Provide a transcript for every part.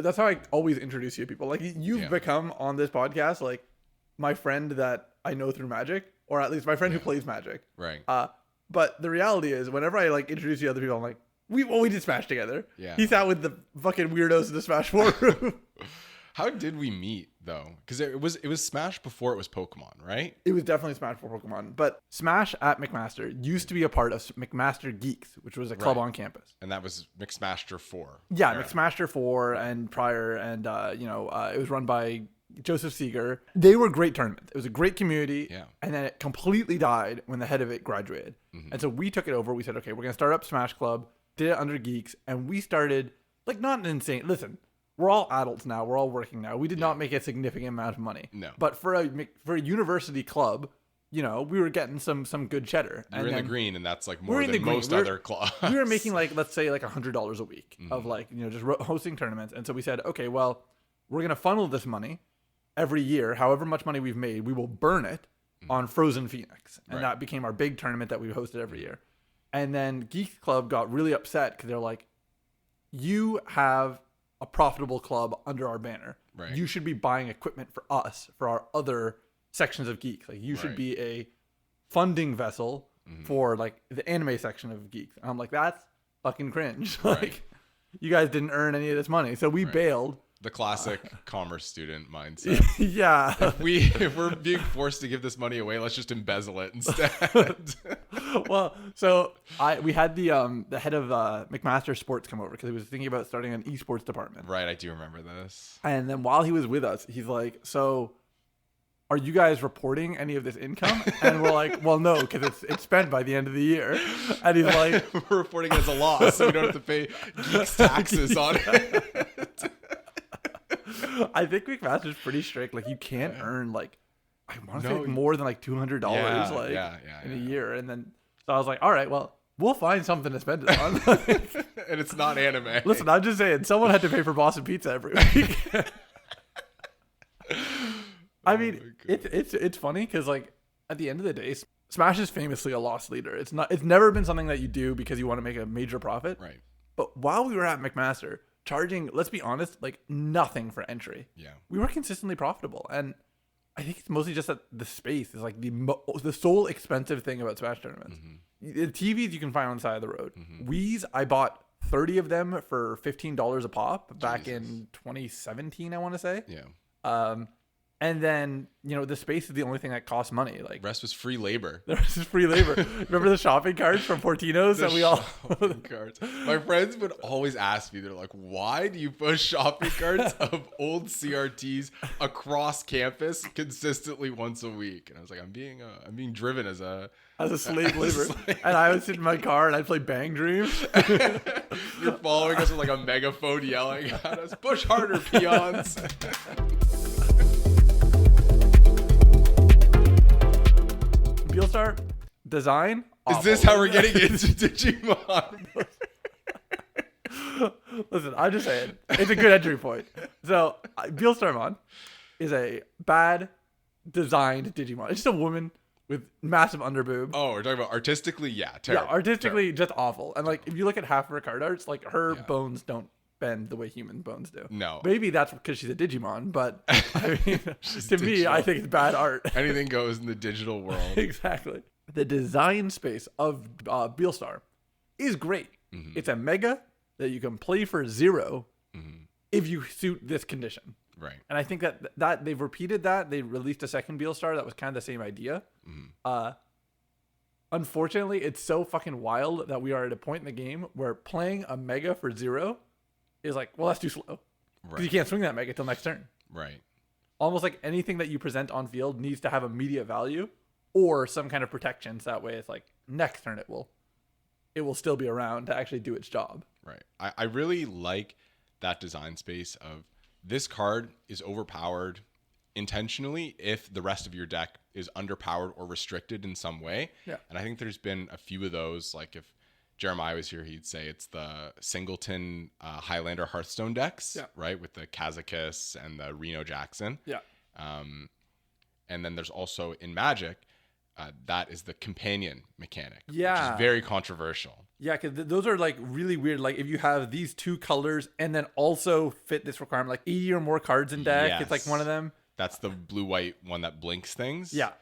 That's how I always introduce you to people. Like you've become on this podcast like my friend that I know through Magic, or at least my friend who plays Magic. Right. But the reality is, whenever I like introduce you to other people, I'm like, we did Smash together. Yeah. He sat with the fucking weirdos in the Smash 4 room. How did we meet though? Because it was Smash before it was Pokemon, right? It was definitely Smash for Pokemon, but Smash at McMaster used to be a part of McMaster Geeks, which was a club on campus, and that was McSmaster 4. Yeah, McSmaster 4 and prior, and it was run by Joseph Seeger. They were great tournaments. It was a great community, and then it completely died when the head of it graduated, and so we took it over. We said, okay, we're gonna start up Smash Club. Did it under Geeks, and we started like not an insane. Listen. We're all adults now. We're all working now. We did not make a significant amount of money. No. But for a university club, we were getting some good cheddar. We're in the green, and that's like more than most other clubs. We were making let's say $100 a week of just hosting tournaments. And so we said, okay, well, we're going to funnel this money every year. However much money we've made, we will burn it on Frozen Phoenix. And that became our big tournament that we hosted every year. And then Geek Club got really upset because they're like, you have a profitable club under our banner. Right. You should be buying equipment for us, for our other sections of Geeks. Like you should be a funding vessel for like the anime section of Geeks. And I'm like, that's fucking cringe. Like you guys didn't earn any of this money. So we bailed. The classic commerce student mindset. Yeah. If we're being forced to give this money away, let's just embezzle it instead. Well, so we had the head of McMaster Sports come over because he was thinking about starting an esports department. Right, I do remember this. And then while he was with us, he's like, so are you guys reporting any of this income? And we're like, well, no, because it's spent by the end of the year. And he's like, we're reporting it as a loss, so we don't have to pay Geeks taxes on it. I think McMaster's pretty strict. Like you can't earn like I want to say more than like $200 in a year. And then so I was like, all right, well, we'll find something to spend it on. And it's not anime. Listen, I'm just saying, someone had to pay for Boston Pizza every week. I mean, it's funny because like at the end of the day, Smash is famously a loss leader. It's never been something that you do because you want to make a major profit. Right. But while we were at McMaster, charging, let's be honest, like nothing for entry. Yeah. We were consistently profitable. And I think it's mostly just that the space is like the sole expensive thing about Smash tournaments. The TVs you can find on the side of the road. Wii's, I bought 30 of them for $15 a pop back in 2017, I want to say. Yeah. And then, the space is the only thing that costs money. Like the rest was free labor. The rest is free labor. Remember the shopping carts from Fortino's that we all carts. My friends would always ask me, they're like, why do you push shopping carts of old CRTs across campus consistently once a week? And I was like, I'm being driven as a slave labor. And I would sit in my car and I'd play Bang Dreams. You're following us with like a megaphone yelling at us, push harder, peons. Beelstar design. Is this how we're getting into Digimon? Listen, I'm just saying it's a good entry point. So Beelstarmon is a bad designed Digimon. It's just a woman with massive underboob. Oh, we're talking about artistically, terrible. Yeah, artistically just awful. And like if you look at half of her card arts, like her bones don't bend the way human bones do. No. Maybe that's because she's a Digimon, but I mean, to me, I think it's bad art. Anything goes in the digital world. Exactly. The design space of Beelstar is great. It's a mega that you can play for 0 if you suit this condition. Right. And I think that they've repeated that. They released a second Beelstar that was kind of the same idea. Unfortunately, it's so fucking wild that we are at a point in the game where playing a mega for 0 is like, well, that's too slow. Because you can't swing that mega till next turn. Right. Almost like anything that you present on field needs to have immediate value or some kind of protection. So that way it's like next turn it will still be around to actually do its job. Right. I really like that design space of this card is overpowered intentionally if the rest of your deck is underpowered or restricted in some way. Yeah. And I think there's been a few of those. Like if Jeremiah was here, he'd say it's the Singleton Highlander Hearthstone decks, right? With the Kazakus and the Reno Jackson. Yeah. And then there's also in Magic, that is the companion mechanic, which Yeah. is very controversial. Yeah, because those are like really weird. Like if you have these two colors and then also fit this requirement, like 80 or more cards in deck, it's like Yes. one of them. That's the blue-white one that blinks things. Yeah.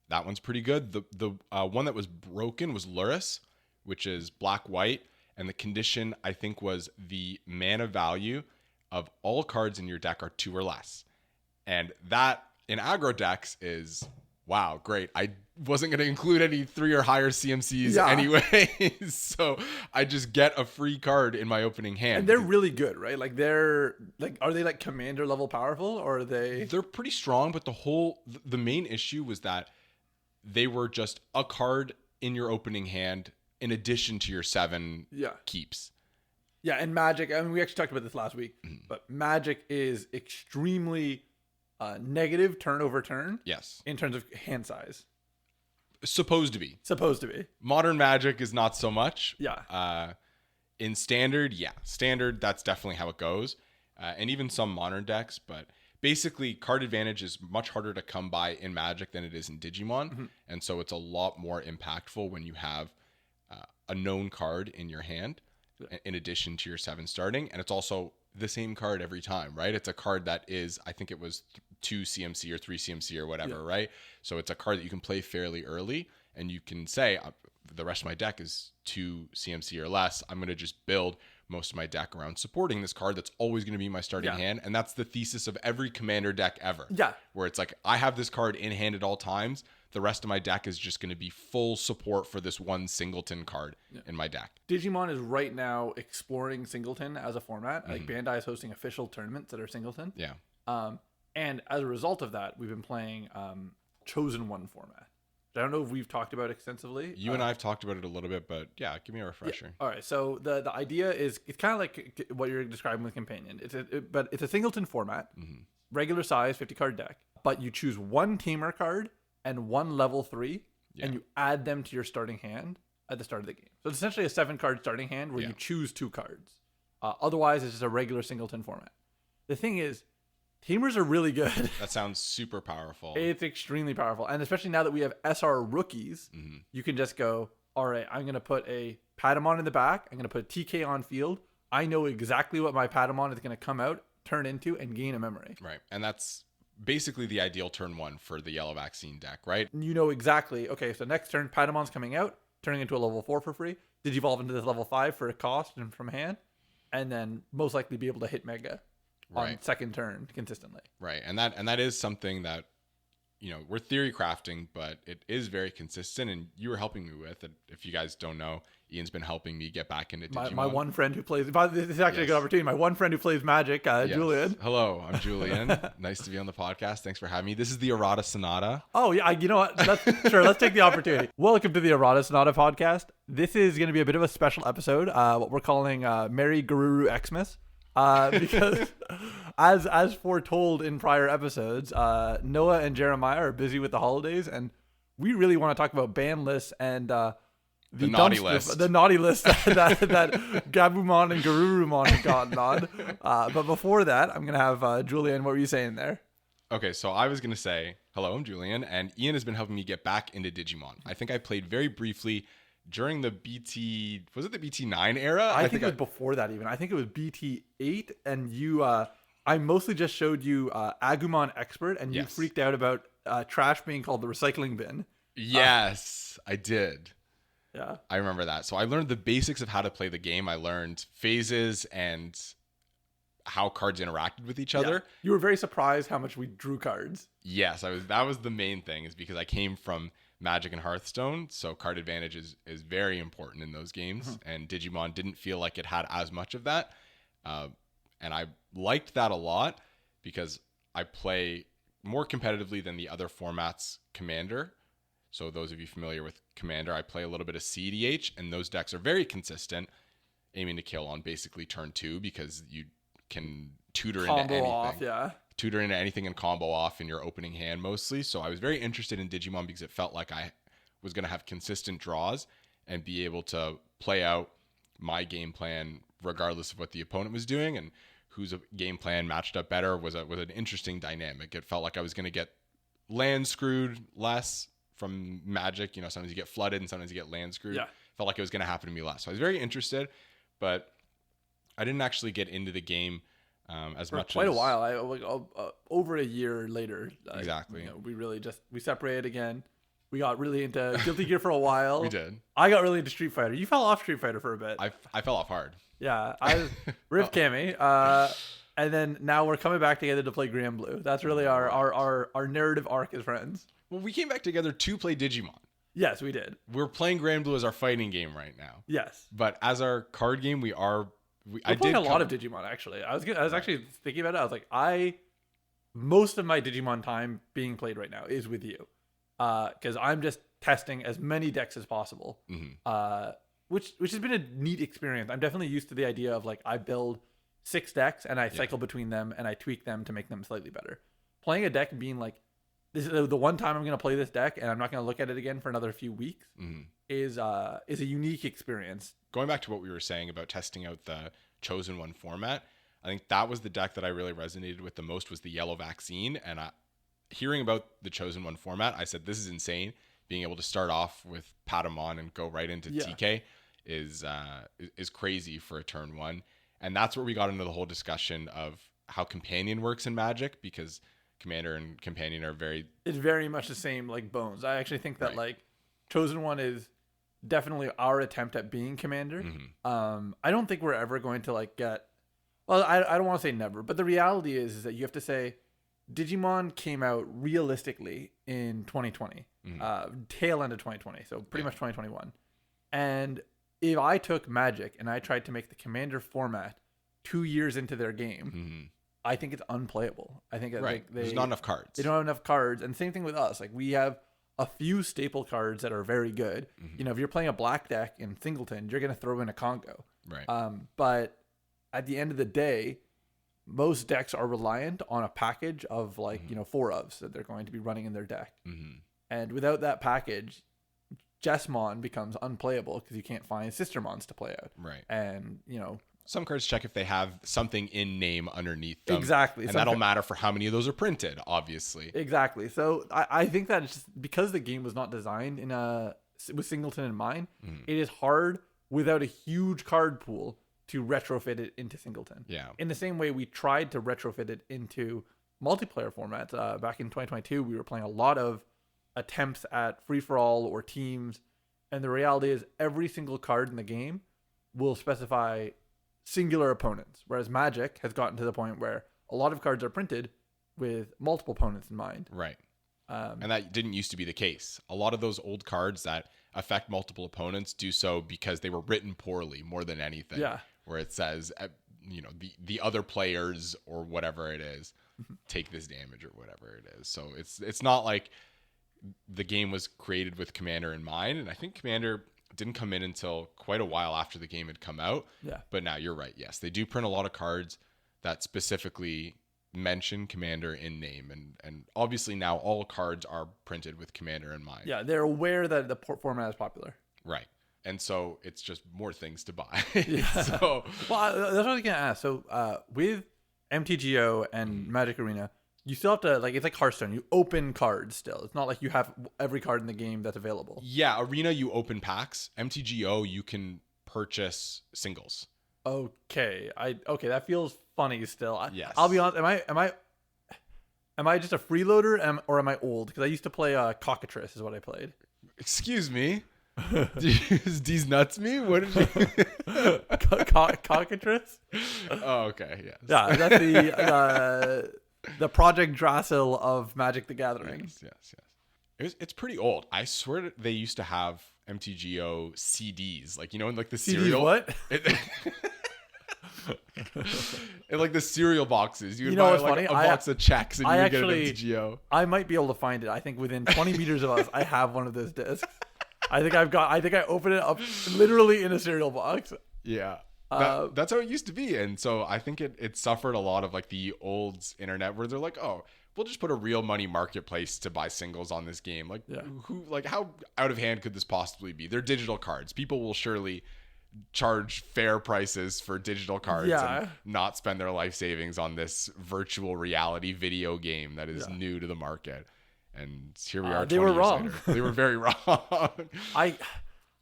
That one's pretty good. The one that was broken was Luris, which is black-white. And the condition, I think, was the mana value of all cards in your deck are 2 or less. And that, in aggro decks, is, wow, great. I wasn't going to include any 3 or higher CMCs anyway. So I just get a free card in my opening hand. And they're really good, right? Like they're like, are they like commander level powerful, or are they? They're pretty strong, but the main issue was that they were just a card in your opening hand in addition to your 7 keeps. Yeah, and Magic, I mean, we actually talked about this last week, but Magic is extremely negative turn over turn. Yes. In terms of hand size. Supposed to be. Modern Magic is not so much. Yeah. In Standard, Standard, that's definitely how it goes. And even some modern decks, but basically card advantage is much harder to come by in Magic than it is in Digimon. And so it's a lot more impactful when you have a known card in your hand in addition to your 7 starting. And it's also the same card every time, right? It's a card that is, I think it was 2 CMC or 3 CMC or whatever, right? So it's a card that you can play fairly early, and you can say, the rest of my deck is 2 CMC or less. I'm going to just build most of my deck around supporting this card that's always going to be my starting hand. And that's the thesis of every commander deck ever. Yeah. Where it's like, I have this card in hand at all times. The rest of my deck is just going to be full support for this one singleton card in my deck. Digimon is right now exploring singleton as a format. Like Bandai is hosting official tournaments that are singleton. Yeah. And as a result of that, we've been playing Chosen One format. I don't know if we've talked about extensively. You and I have talked about it a little bit, but yeah, give me a refresher. Yeah. All right. So the idea is, it's kind of like what you're describing with Companion. But it's a singleton format, regular size, 50 card deck. But you choose one Tamer card and one level 3, and you add them to your starting hand at the start of the game. So it's essentially a 7 card starting hand where you choose 2 cards. Otherwise, it's just a regular singleton format. The thing is, Tamers are really good. That sounds super powerful. It's extremely powerful. And especially now that we have SR rookies, you can just go, all right, I'm going to put a Patamon in the back. I'm going to put TK on field. I know exactly what my Patamon is going to come out, turn into, and gain a memory. Right. And that's basically the ideal turn 1 for the yellow vaccine deck, right? You know exactly, okay, so next turn, Patamon's coming out, turning into a level 4 for free. Digivolve into this level 5 for a cost and from hand. And then most likely be able to hit Mega on second turn consistently. Right. And that is something that, you know, we're theory crafting, but it is very consistent, and you were helping me with it. If you guys don't know, Ian's been helping me get back into Digimon. My one friend who plays, this is actually a good opportunity. My one friend who plays Magic, Julian. Hello, I'm Julian. Nice to be on the podcast. Thanks for having me. This is the Errata Sonata. Oh yeah, you know what? Sure, let's take the opportunity. Welcome to the Errata Sonata podcast. This is going to be a bit of a special episode, what we're calling Merry Garuru Xmas. Because as foretold in prior episodes, Noah and Jeremiah are busy with the holidays, and we really want to talk about ban lists and the naughty list. The naughty list that Gabumon and Garurumon have gotten on. But before that, I'm gonna have Julian. What were you saying there? Okay, so I was gonna say hello. I'm Julian, and Ian has been helping me get back into Digimon. I think I played very briefly during the BT, was it the BT9 era? I think it was before that even. I think it was BT8, and you, I mostly just showed you Agumon Expert, and you freaked out about trash being called the recycling bin. Yes, I did. Yeah. I remember that. So I learned the basics of how to play the game. I learned phases and how cards interacted with each other. You were very surprised how much we drew cards. Yes, that was the main thing, is because I came from Magic and Hearthstone, so card advantage is very important in those games, and Digimon didn't feel like it had as much of that, and I liked that a lot because I play more competitively than the other formats Commander. So those of you familiar with Commander, I play a little bit of CDH, and those decks are very consistent, aiming to kill on basically turn 2, because you can tutor into anything. Off, Tutor into anything and combo off in your opening hand mostly. So I was very interested in Digimon because it felt like I was going to have consistent draws and be able to play out my game plan regardless of what the opponent was doing, and whose game plan matched up better was an interesting dynamic. It felt like I was going to get land screwed less from Magic. You know, sometimes you get flooded and sometimes you get land screwed. Yeah. Felt like it was going to happen to me less. So I was very interested, but I didn't actually get into the game as For much quite as a while. Over a year later. Exactly. You know, we separated again. We got really into Guilty Gear for a while. We did. I got really into Street Fighter. You fell off Street Fighter for a bit. I fell off hard. Yeah, I Riv Cammy. And then now we're coming back together to play Grand Blue. That's really our narrative arc as friends. Well, we came back together to play Digimon. Yes, we did. We're playing Grand Blue as our fighting game right now. Yes. But as our card game, We're playing a lot of Digimon, actually. I was actually thinking about it. I was like, most of my Digimon time being played right now is with you. Because I'm just testing as many decks as possible. Which has been a neat experience. I'm definitely used to the idea of like I build 6 decks and I cycle between them and I tweak them to make them slightly better. Playing a deck and being like, this is the one time I'm going to play this deck and I'm not going to look at it again for another few weeks is a unique experience. Going back to what we were saying about testing out the Chosen One format, I think that was the deck that I really resonated with the most was the Yellow Vaccine. And hearing about the Chosen One format, I said, this is insane. Being able to start off with Patamon and go right into TK is crazy for a turn 1. And that's where we got into the whole discussion of how Companion works in Magic, because Commander and Companion are it's very much the same like bones. I actually think that like Chosen One is definitely our attempt at being Commander. I don't think we're ever going to like get, well, I don't want to say never, but the reality is that you have to say Digimon came out realistically in 2020, tail end of 2020. So pretty much 2021. And if I took Magic and I tried to make the Commander format 2 years into their game, I think it's unplayable. I think there's not enough cards. They don't have enough cards. And same thing with us. Like we have a few staple cards that are very good. You know, if you're playing a black deck in Singleton, you're going to throw in a Congo. Right. But at the end of the day, most decks are reliant on a package of like, 4-ofs that they're going to be running in their deck. And without that package, Jessmon becomes unplayable because you can't find Sistermons to play out. Right. And, some cards check if they have something in name underneath them. Exactly. And that'll matter for how many of those are printed, obviously. Exactly. So I think that it's just because the game was not designed with Singleton in mind, it is hard without a huge card pool to retrofit it into Singleton. Yeah. In the same way we tried to retrofit it into multiplayer formats. Back in 2022, we were playing a lot of attempts at free-for-all or teams. And the reality is every single card in the game will specify singular opponents, whereas Magic has gotten to the point where a lot of cards are printed with multiple opponents in mind. Right. And that didn't used to be the case. A lot of those old cards that affect multiple opponents do so because they were written poorly more than anything. Yeah. Where it says, the other players or whatever it is take this damage or whatever it is. So it's not like the game was created with Commander in mind. And I think Commander didn't come in until quite a while after the game had come out. Yeah. But now you're right. Yes, they do print a lot of cards that specifically mention Commander in name. And obviously now all cards are printed with Commander in mind. Yeah, they're aware that the format is popular. Right. And so it's just more things to buy. Yeah. So, well, that's what I was going to ask. So with MTGO and Magic Arena, you still have to, like, it's like Hearthstone. You open cards still. It's not like you have every card in the game that's available. Yeah, Arena, you open packs. MTGO, you can purchase singles. Okay. That feels funny still. Yes. I'll be honest. Am I just a freeloader or am I old? Because I used to play Cockatrice is what I played. Excuse me? These nuts me? What did you... Cockatrice? Oh, okay. Yes. Yeah, that's the Project Drasil of Magic the Gathering. Yes. It's pretty old. I swear they used to have MTGO CDs, like, in like the cereal. CDs what? In like the cereal boxes. You would know buy what's like funny? a box of checks and you would get an MTGO. I might be able to find it. I think within 20 meters of us, I have one of those discs. I think I opened it up literally in a cereal box. Yeah. That's how it used to be. And so I think it suffered a lot of like the old internet where they're like, oh, we'll just put a real money marketplace to buy singles on this game. Like how out of hand could this possibly be? They're digital cards. People will surely charge fair prices for digital cards and not spend their life savings on this virtual reality video game that is new to the market. And here we are. They 20 were years wrong. later. They were very wrong.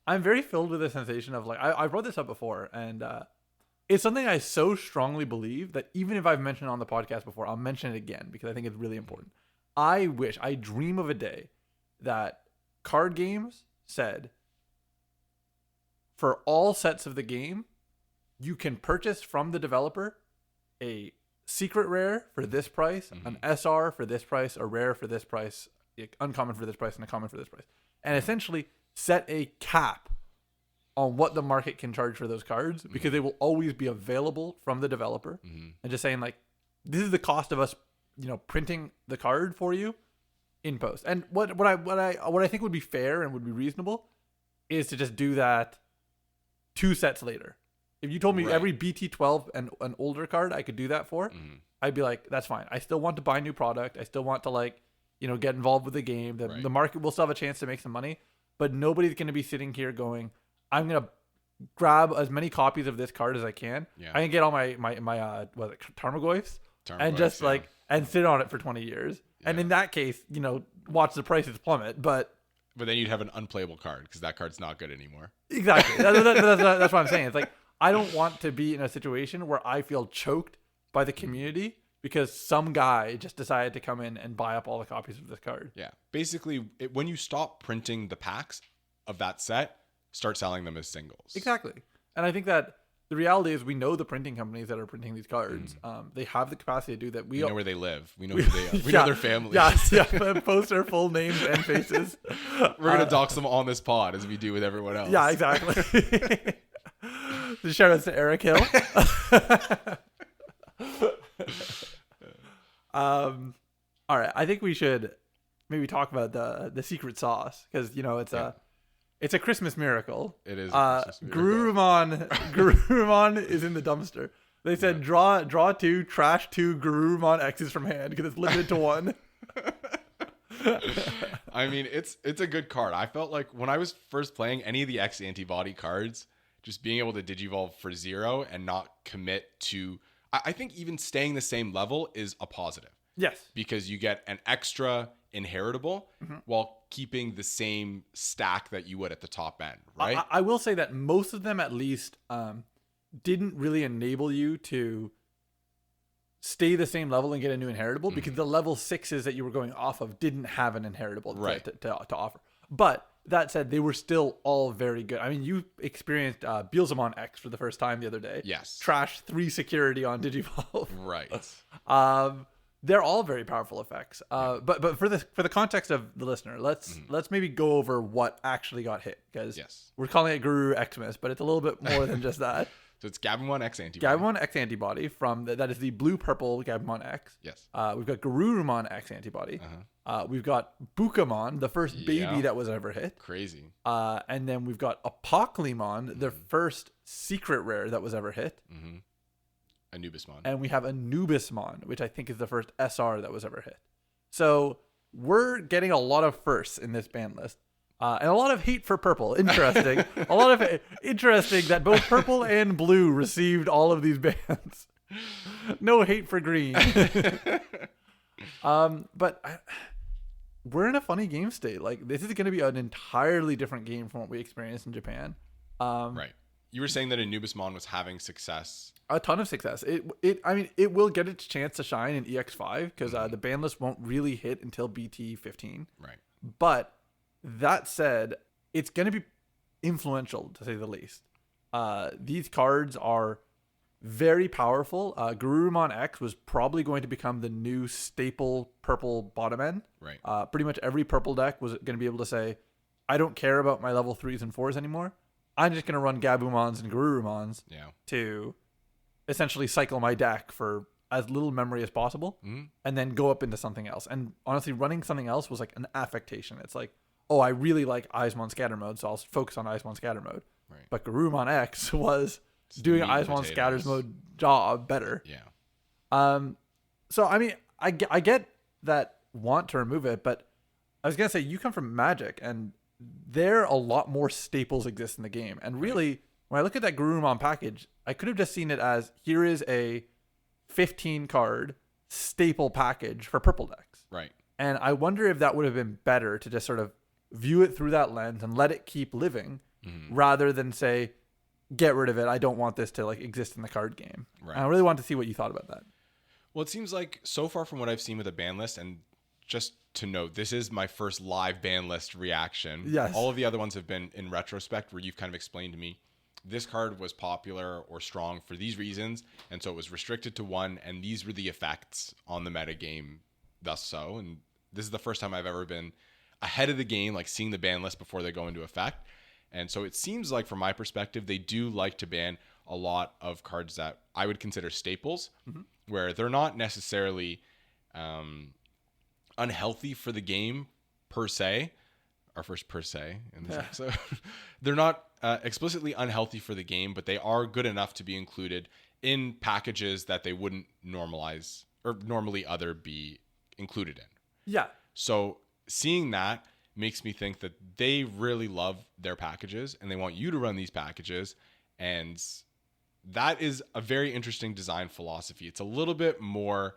I'm very filled with a sensation of like I brought this up before, and it's something I so strongly believe that even if I've mentioned it on the podcast before, I'll mention it again because I think it's really important. I dream of a day that card games said for all sets of the game, you can purchase from the developer a secret rare for this price, an SR for this price, a rare for this price, uncommon for this price, and a common for this price. And essentially set a cap on what the market can charge for those cards because they will always be available from the developer. And just saying like, this is the cost of us, printing the card for you in post. And what I think would be fair and would be reasonable is to just do that 2 sets later. If you told me every BT12 and an older card I could do that for, I'd be like, that's fine. I still want to buy new product. I still want to get involved with the game. The market will still have a chance to make some money, but nobody's going to be sitting here going, I'm going to grab as many copies of this card as I can. Yeah. I can get all my Tarmogoyfs and just and sit on it for 20 years. Yeah. And in that case, watch the prices plummet, but then you'd have an unplayable card because that card's not good anymore. Exactly. That's what I'm saying. It's like, I don't want to be in a situation where I feel choked by the community because some guy just decided to come in and buy up all the copies of this card. Yeah. Basically, when you stop printing the packs of that set, start selling them as singles. Exactly. And I think that the reality is we know the printing companies that are printing these cards. They have the capacity to do that. We know where they live. We know who they are. We know their families. Yeah. Post their full names and faces. We're going to dox them on this pod as we do with everyone else. Yeah, exactly. The shout outs to Eric Hill. All right. I think we should maybe talk about the secret sauce because it's a Christmas miracle. It is a Christmas miracle. Garurumon is in the dumpster. They said draw 2, trash 2 Garurumon X's from hand because it's limited to 1. I mean, it's a good card. I felt like when I was first playing any of the X antibody cards, just being able to digivolve for 0 and not commit to, I think even staying the same level is a positive. Yes. Because you get an extra inheritable while keeping the same stack that you would at the top end, right? I will say that most of them at least didn't really enable you to stay the same level and get a new inheritable because the level 6s that you were going off of didn't have an inheritable to offer. But that said, they were still all very good. I mean, you experienced Beelzemon X for the first time the other day. Yes. Trash 3 security on Digivolve. Right. They're all very powerful effects. But for the context of the listener, let's maybe go over what actually got hit because we're calling it Guru Xmas, but it's a little bit more than just that. So it's Gabumon X antibody. Gabumon X antibody from that is the blue-purple Gabumon X. Yes. We've got Garurumon X antibody. We've got Bukamon, the first baby that was ever hit. Crazy. And then we've got Apocalymon, the first secret rare that was ever hit. Anubismon. And we have Anubismon, which I think is the first SR that was ever hit. So we're getting a lot of firsts in this ban list. And a lot of hate for purple. Interesting. A lot of interesting that both purple and blue received all of these bans. No hate for green. But we're in a funny game state. Like, this is going to be an entirely different game from what we experienced in Japan. Right. You were saying that Anubismon was having success. A ton of success. It will get its chance to shine in EX5 because the ban list won't really hit until BT15. Right. But that said, it's going to be influential to say the least. These cards are very powerful. Garurumon X was probably going to become the new staple purple bottom end. Right. Pretty much every purple deck was going to be able to say, I don't care about my level 3s and 4s anymore. I'm just going to run Gabumons and Garurumons to essentially cycle my deck for as little memory as possible and then go up into something else. And honestly, running something else was like an affectation. It's like, oh, I really like Eismon Scatter Mode, so I'll focus on Eismon Scatter Mode. Right. But Garurumon X was doing Eismon Scatter Mode job better. Yeah. So, I mean, I get that want to remove it, but I was going to say, you come from Magic, and there a lot more staples exist in the game. And really, when I look at that Garurumon package, I could have just seen it as, here is a 15 card staple package for purple decks. Right. And I wonder if that would have been better to just sort of view it through that lens and let it keep living rather than say, get rid of it. I don't want this to like exist in the card game. Right. And I really want to see what you thought about that. Well, it seems like so far from what I've seen with a ban list, and just to note, this is my first live ban list reaction. Yes. All of the other ones have been in retrospect where you've kind of explained to me this card was popular or strong for these reasons, and so it was restricted to one, and these were the effects on the meta game thus so. And this is the first time I've ever been ahead of the game, like seeing the ban list before they go into effect. And so it seems like, from my perspective, they do like to ban a lot of cards that I would consider staples, where they're not necessarily unhealthy for the game per se. Our first per se in this episode. They're not explicitly unhealthy for the game, but they are good enough to be included in packages that they wouldn't normalize or normally be included in. Yeah. So seeing that makes me think that they really love their packages and they want you to run these packages. And that is a very interesting design philosophy. It's a little bit more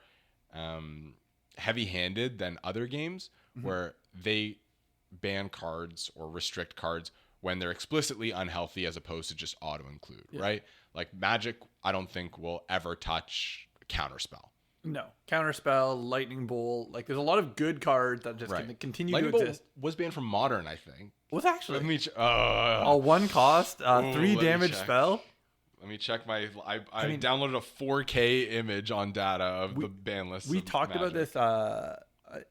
heavy-handed than other games where they ban cards or restrict cards when they're explicitly unhealthy as opposed to just auto-include, right? Like Magic, I don't think will ever touch Counterspell. No. Counterspell, Lightning Bolt. Like, there's a lot of good cards that just can continue Lightning to Bolt exist. was banned from Modern, I think. Was actually Let me a one cost, 3 damage check. spell. Let me check my. I mean, downloaded a 4K image on data of the ban list. We talked about this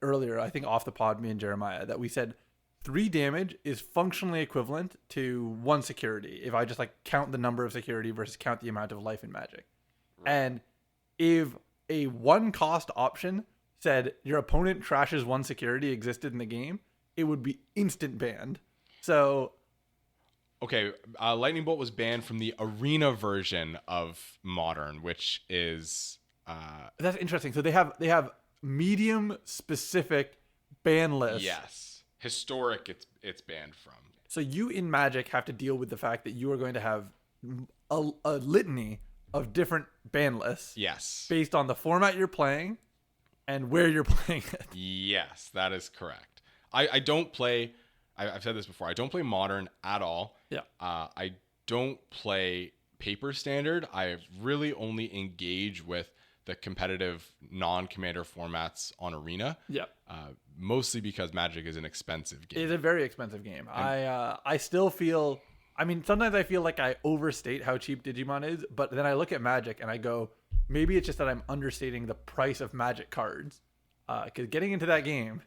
earlier, I think off the pod, me and Jeremiah, that we said 3 damage is functionally equivalent to 1 security if I just like count the number of security versus count the amount of life in Magic. Right. And if a 1 cost option said your opponent trashes 1 security existed in the game, it would be instant banned. So okay, Lightning Bolt was banned from the Arena version of Modern, which is that's interesting. So they have medium specific ban lists. Yes, historic. It's banned from. So you in Magic have to deal with the fact that you are going to have a litany of different ban lists. Yes, based on the format you're playing and where you're playing it. Yes, that is correct. I don't play. I've said this before. I don't play Modern at all. Yeah. I don't play Paper Standard. I really only engage with the competitive non-commander formats on Arena. Yeah. Mostly because Magic is an expensive game. It is a very expensive game. I still feel, I mean, sometimes I feel like I overstate how cheap Digimon is, but then I look at Magic and I go, maybe it's just that I'm understating the price of Magic cards. Because getting into that game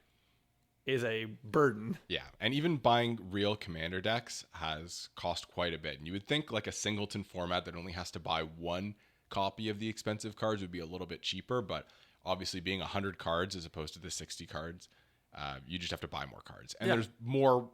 is a burden. Yeah, and even buying real commander decks has cost quite a bit. And you would think like a singleton format that only has to buy 1 copy of the expensive cards would be a little bit cheaper, but obviously being 100 cards as opposed to the 60 cards, you just have to buy more cards. And there's more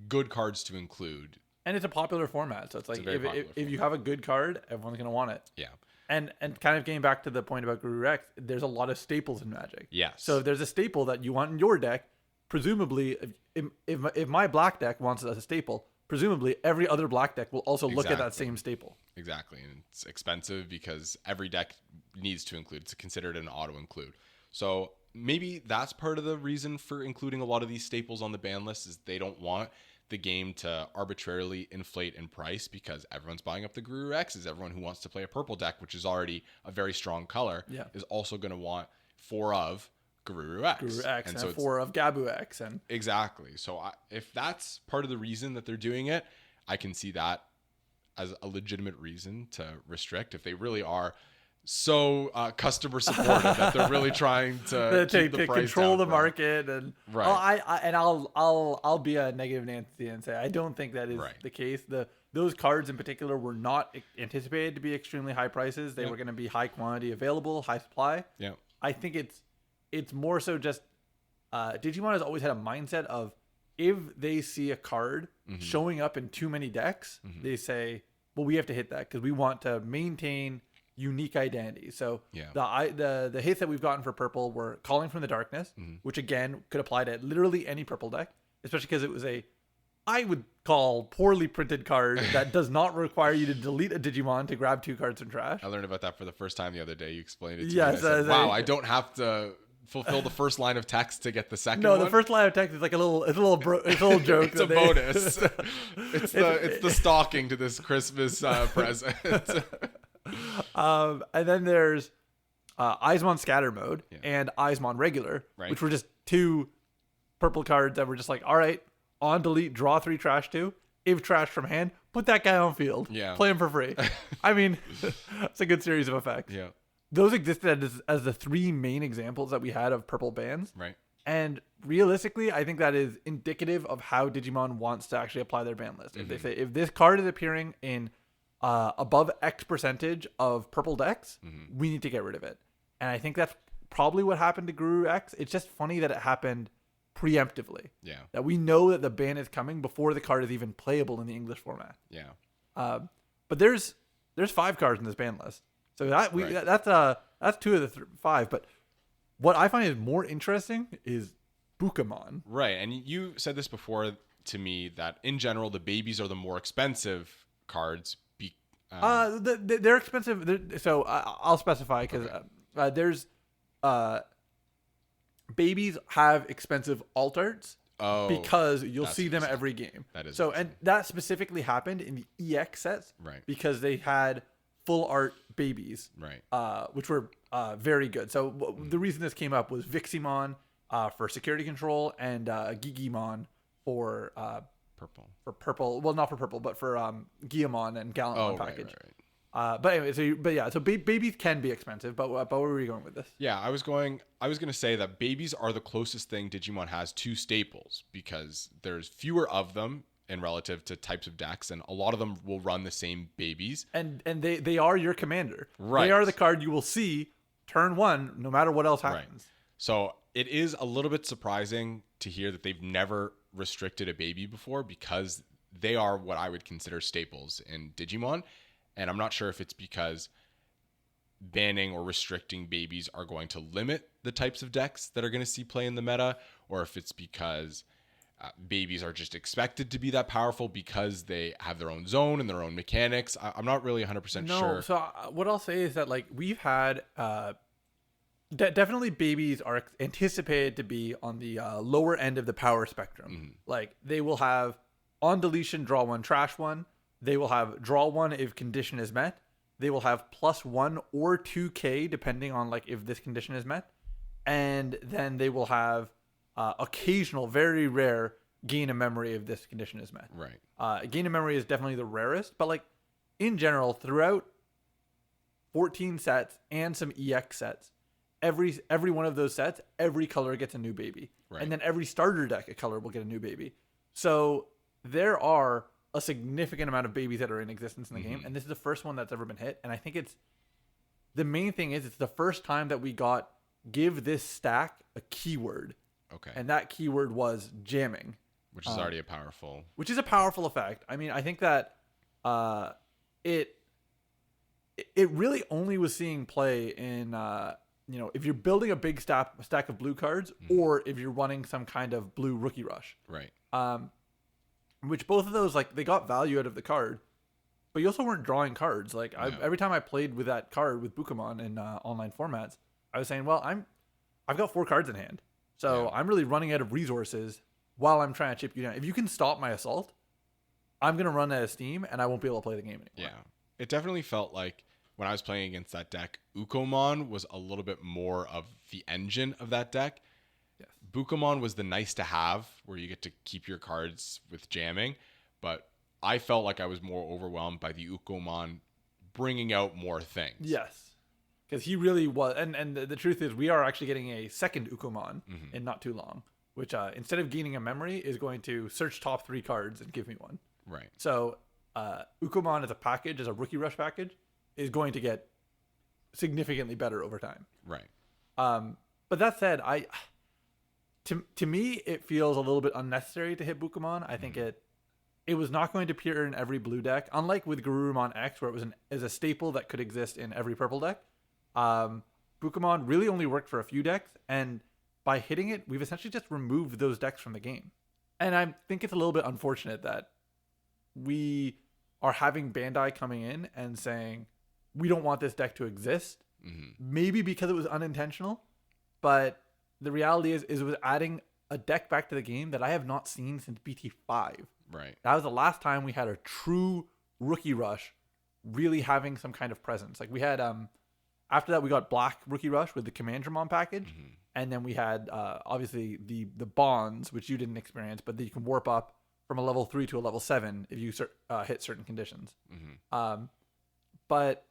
good cards to include. And it's a popular format, so it's like if you have a good card, everyone's going to want it. Yeah. And kind of getting back to the point about Guru X, there's a lot of staples in Magic. Yes. So if there's a staple that you want in your deck, presumably, if my black deck wants it as a staple, presumably every other black deck will also look at that same staple. Exactly. And it's expensive because every deck needs to include. It's considered an auto-include. So maybe that's part of the reason for including a lot of these staples on the ban list is they don't want the game to arbitrarily inflate in price because everyone's buying up the Guru X's. Everyone who wants to play a purple deck, which is already a very strong color, is also going to want 4 of Guru X. Guru X and so 4 of Gabu X. And exactly. So if that's part of the reason that they're doing it, I can see that as a legitimate reason to restrict if they really are so customer supportive that they're really trying to keep the price control down the market. And right. I'll be a negative Nancy and say I don't think that is the case. Those cards in particular were not anticipated to be extremely high prices. They were going to be high quantity available, high supply. Yeah. I think it's more so just Digimon has always had a mindset of if they see a card showing up in too many decks, they say, well, we have to hit that because we want to maintain unique identity. So the hits that we've gotten for purple were Calling from the Darkness, which again could apply to literally any purple deck, especially because it was I would call poorly printed card that does not require you to delete a Digimon to grab 2 cards from trash. I learned about that for the first time the other day. You explained it to me. Yes, I said, wow, I don't have to fulfill the first line of text to get the second No, one? the first line of text is like a little joke. It's a bonus. It's the stalking to this Christmas present. And then there's Eismon Scatter Mode and Eismon Regular, Right. which were just 2 purple cards that were just like, all right, on delete, draw 3 trash 2. If trash from hand, put that guy on field. Yeah. Play him for free. I mean, it's a good series of effects. Yeah. Those existed as the 3 main examples that we had of purple bans. Right. And realistically, I think that is indicative of how Digimon wants to actually apply their ban list. If they say, if this card is appearing in above X percentage of purple decks, we need to get rid of it. And I think that's probably what happened to Guru X. It's just funny that it happened preemptively. Yeah. That we know that the ban is coming before the card is even playable in the English format. Yeah. But there's 5 cards in this ban list. So that's 2 of the 5. But what I find is more interesting is Bukamon. Right. And you said this before to me that in general, the babies are the more expensive cards. They're expensive. So I'll specify because there's babies have expensive alt arts because you'll see them every game. That is so, and that specifically happened in the EX sets, Right. Because they had full art babies, Right. Which were very good. So the reason this came up was Viximon for security control and Gigimon for Purple. for purple. Well, not for purple, but for Guillemon and Gallantmon package. Right. But anyway, so babies can be expensive. But where were you going with this? Yeah, I was going to say that babies are the closest thing Digimon has to staples because there's fewer of them in relative to types of decks, and a lot of them will run the same babies. And they are your commander. Right. They are the card you will see turn 1, no matter what else happens. Right. So it is a little bit surprising to hear that they've never restricted a baby before because they are what I would consider staples in Digimon. And I'm not sure if it's because banning or restricting babies are going to limit the types of decks that are going to see play in the meta, or if it's because babies are just expected to be that powerful because they have their own zone and their own mechanics. I'm not really 100% sure. No, so what I'll say is that like we've had definitely babies are anticipated to be on the lower end of the power spectrum. Like they will have on deletion, draw 1, trash 1. They will have draw 1 if condition is met. They will have +1 or 2k depending on like if this condition is met. And then they will have occasional, very rare gain of memory if this condition is met. Right. Gain of memory is definitely the rarest, but like in general, throughout 14 sets and some EX sets, every one of those sets, every color gets a new baby. Right. And then every starter deck, a color will get a new baby. So there are a significant amount of babies that are in existence in the game, and this is the first one that's ever been hit. And I think the main thing is it's the first time that we got give this stack a keyword. Okay. And that keyword was jamming, which is already a powerful. Which is a powerful effect. I mean, I think that it really only was seeing play in if you're building a big stack of blue cards, or if you're running some kind of blue rookie rush. Right. Which both of those, like, they got value out of the card, but you also weren't drawing cards. Like, every time I played with that card with Bukamon in online formats, I was saying, well, I've got 4 cards in hand, so I'm really running out of resources while I'm trying to chip you down. If you can stop my assault, I'm gonna run out of steam and I won't be able to play the game anymore. Yeah, it definitely felt like when I was playing against that deck, Ukomon was a little bit more of the engine of that deck. Yes. Bukamon was the nice to have where you get to keep your cards with jamming, but I felt like I was more overwhelmed by the Ukomon bringing out more things. Yes, because he really was. And the truth is we are actually getting a second Ukomon in not too long, which instead of gaining a memory is going to search top 3 cards and give me one. Right. So Ukomon as a package, as a rookie rush package, is going to get significantly better over time. Right. But that said, to me, it feels a little bit unnecessary to hit Bukamon. I think it was not going to appear in every blue deck, unlike with Garurumon X, where it was a staple that could exist in every purple deck. Bukamon really only worked for a few decks, and by hitting it, we've essentially just removed those decks from the game. And I think it's a little bit unfortunate that we are having Bandai coming in and saying, we don't want this deck to exist. Maybe because it was unintentional, but the reality is it was adding a deck back to the game that I have not seen since BT5. Right. That was the last time we had a true rookie rush really having some kind of presence. Like we had after that we got Black Rookie Rush with the Commandramon package, and then we had obviously the bonds, which you didn't experience, but that you can warp up from a level 3 to a level 7 if you hit certain conditions. But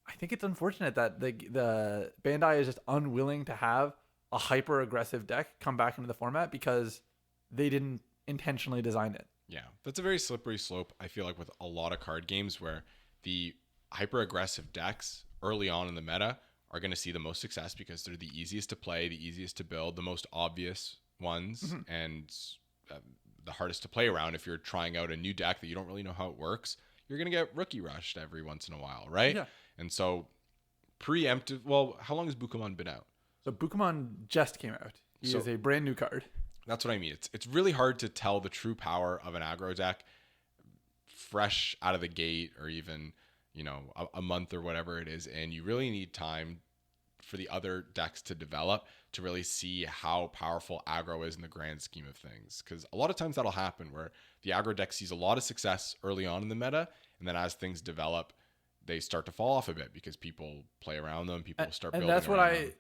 I think it's unfortunate that the Bandai is just unwilling to have a hyper aggressive deck come back into the format because they didn't intentionally design it. Yeah, that's a very slippery slope, I feel like, with a lot of card games where the hyper aggressive decks early on in the meta are going to see the most success because they're the easiest to play, the easiest to build, the most obvious ones, and the hardest to play around. If you're trying out a new deck that you don't really know how it works, you're going to get rookie rushed every once in a while, right? Yeah. And so preemptive, well, how long has Bukamon been out? So Bukamon just came out. He is a brand new card. That's what I mean. It's really hard to tell the true power of an aggro deck fresh out of the gate, or even, you know, a month or whatever it is. And you really need time for the other decks to develop to really see how powerful aggro is in the grand scheme of things. Because a lot of times that'll happen where the aggro deck sees a lot of success early on in the meta, and then as things develop, they start to fall off a bit because people play around them. People start building. And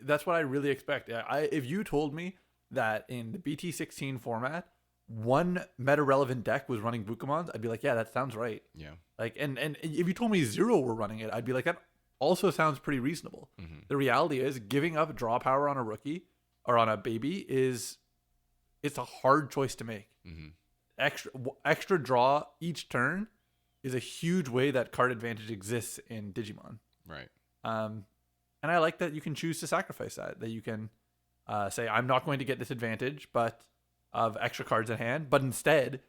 that's what I really expect. If you told me that in the BT16 format, one meta relevant deck was running Bukamons, I'd be like, yeah, that sounds right. Yeah. Like, and if you told me 0 were running it, I'd be like, that also sounds pretty reasonable. The reality is, giving up draw power on a rookie or on a baby it's a hard choice to make. Extra draw each turn is a huge way that card advantage exists in Digimon. Right. And I like that you can choose to sacrifice that you can say, I'm not going to get this advantage, but of extra cards at hand, but instead,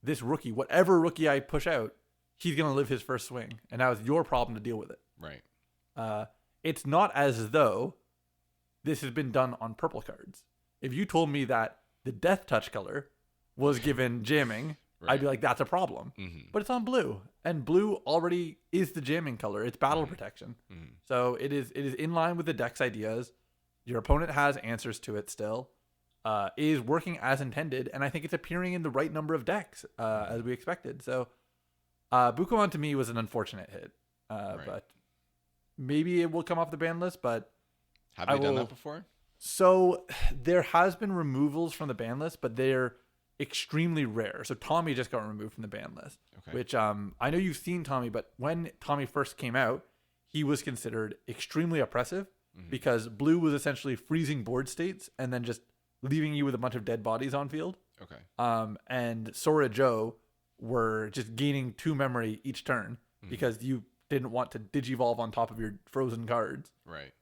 this rookie, whatever rookie I push out, he's going to live his first swing, and now it's your problem to deal with it. Right. It's not as though this has been done on purple cards. If you told me that the Death Touch color was given jamming, right, I'd be like, that's a problem. But it's on blue, and blue already is the jamming color. It's battle protection. So it is in line with the deck's ideas. Your opponent has answers to it still. Is working as intended, and I think it's appearing in the right number of decks as we expected. So Bukamon to me was an unfortunate hit, right, but maybe it will come off the ban list. But have they done that before? So there has been removals from the ban list, but they're extremely rare. So Tommy just got removed from the ban list, which I know you've seen Tommy, but when Tommy first came out, he was considered extremely oppressive because blue was essentially freezing board states and then just leaving you with a bunch of dead bodies on field. And Sora Joe were just gaining 2 memory each turn because you didn't want to digivolve on top of your frozen cards. Right.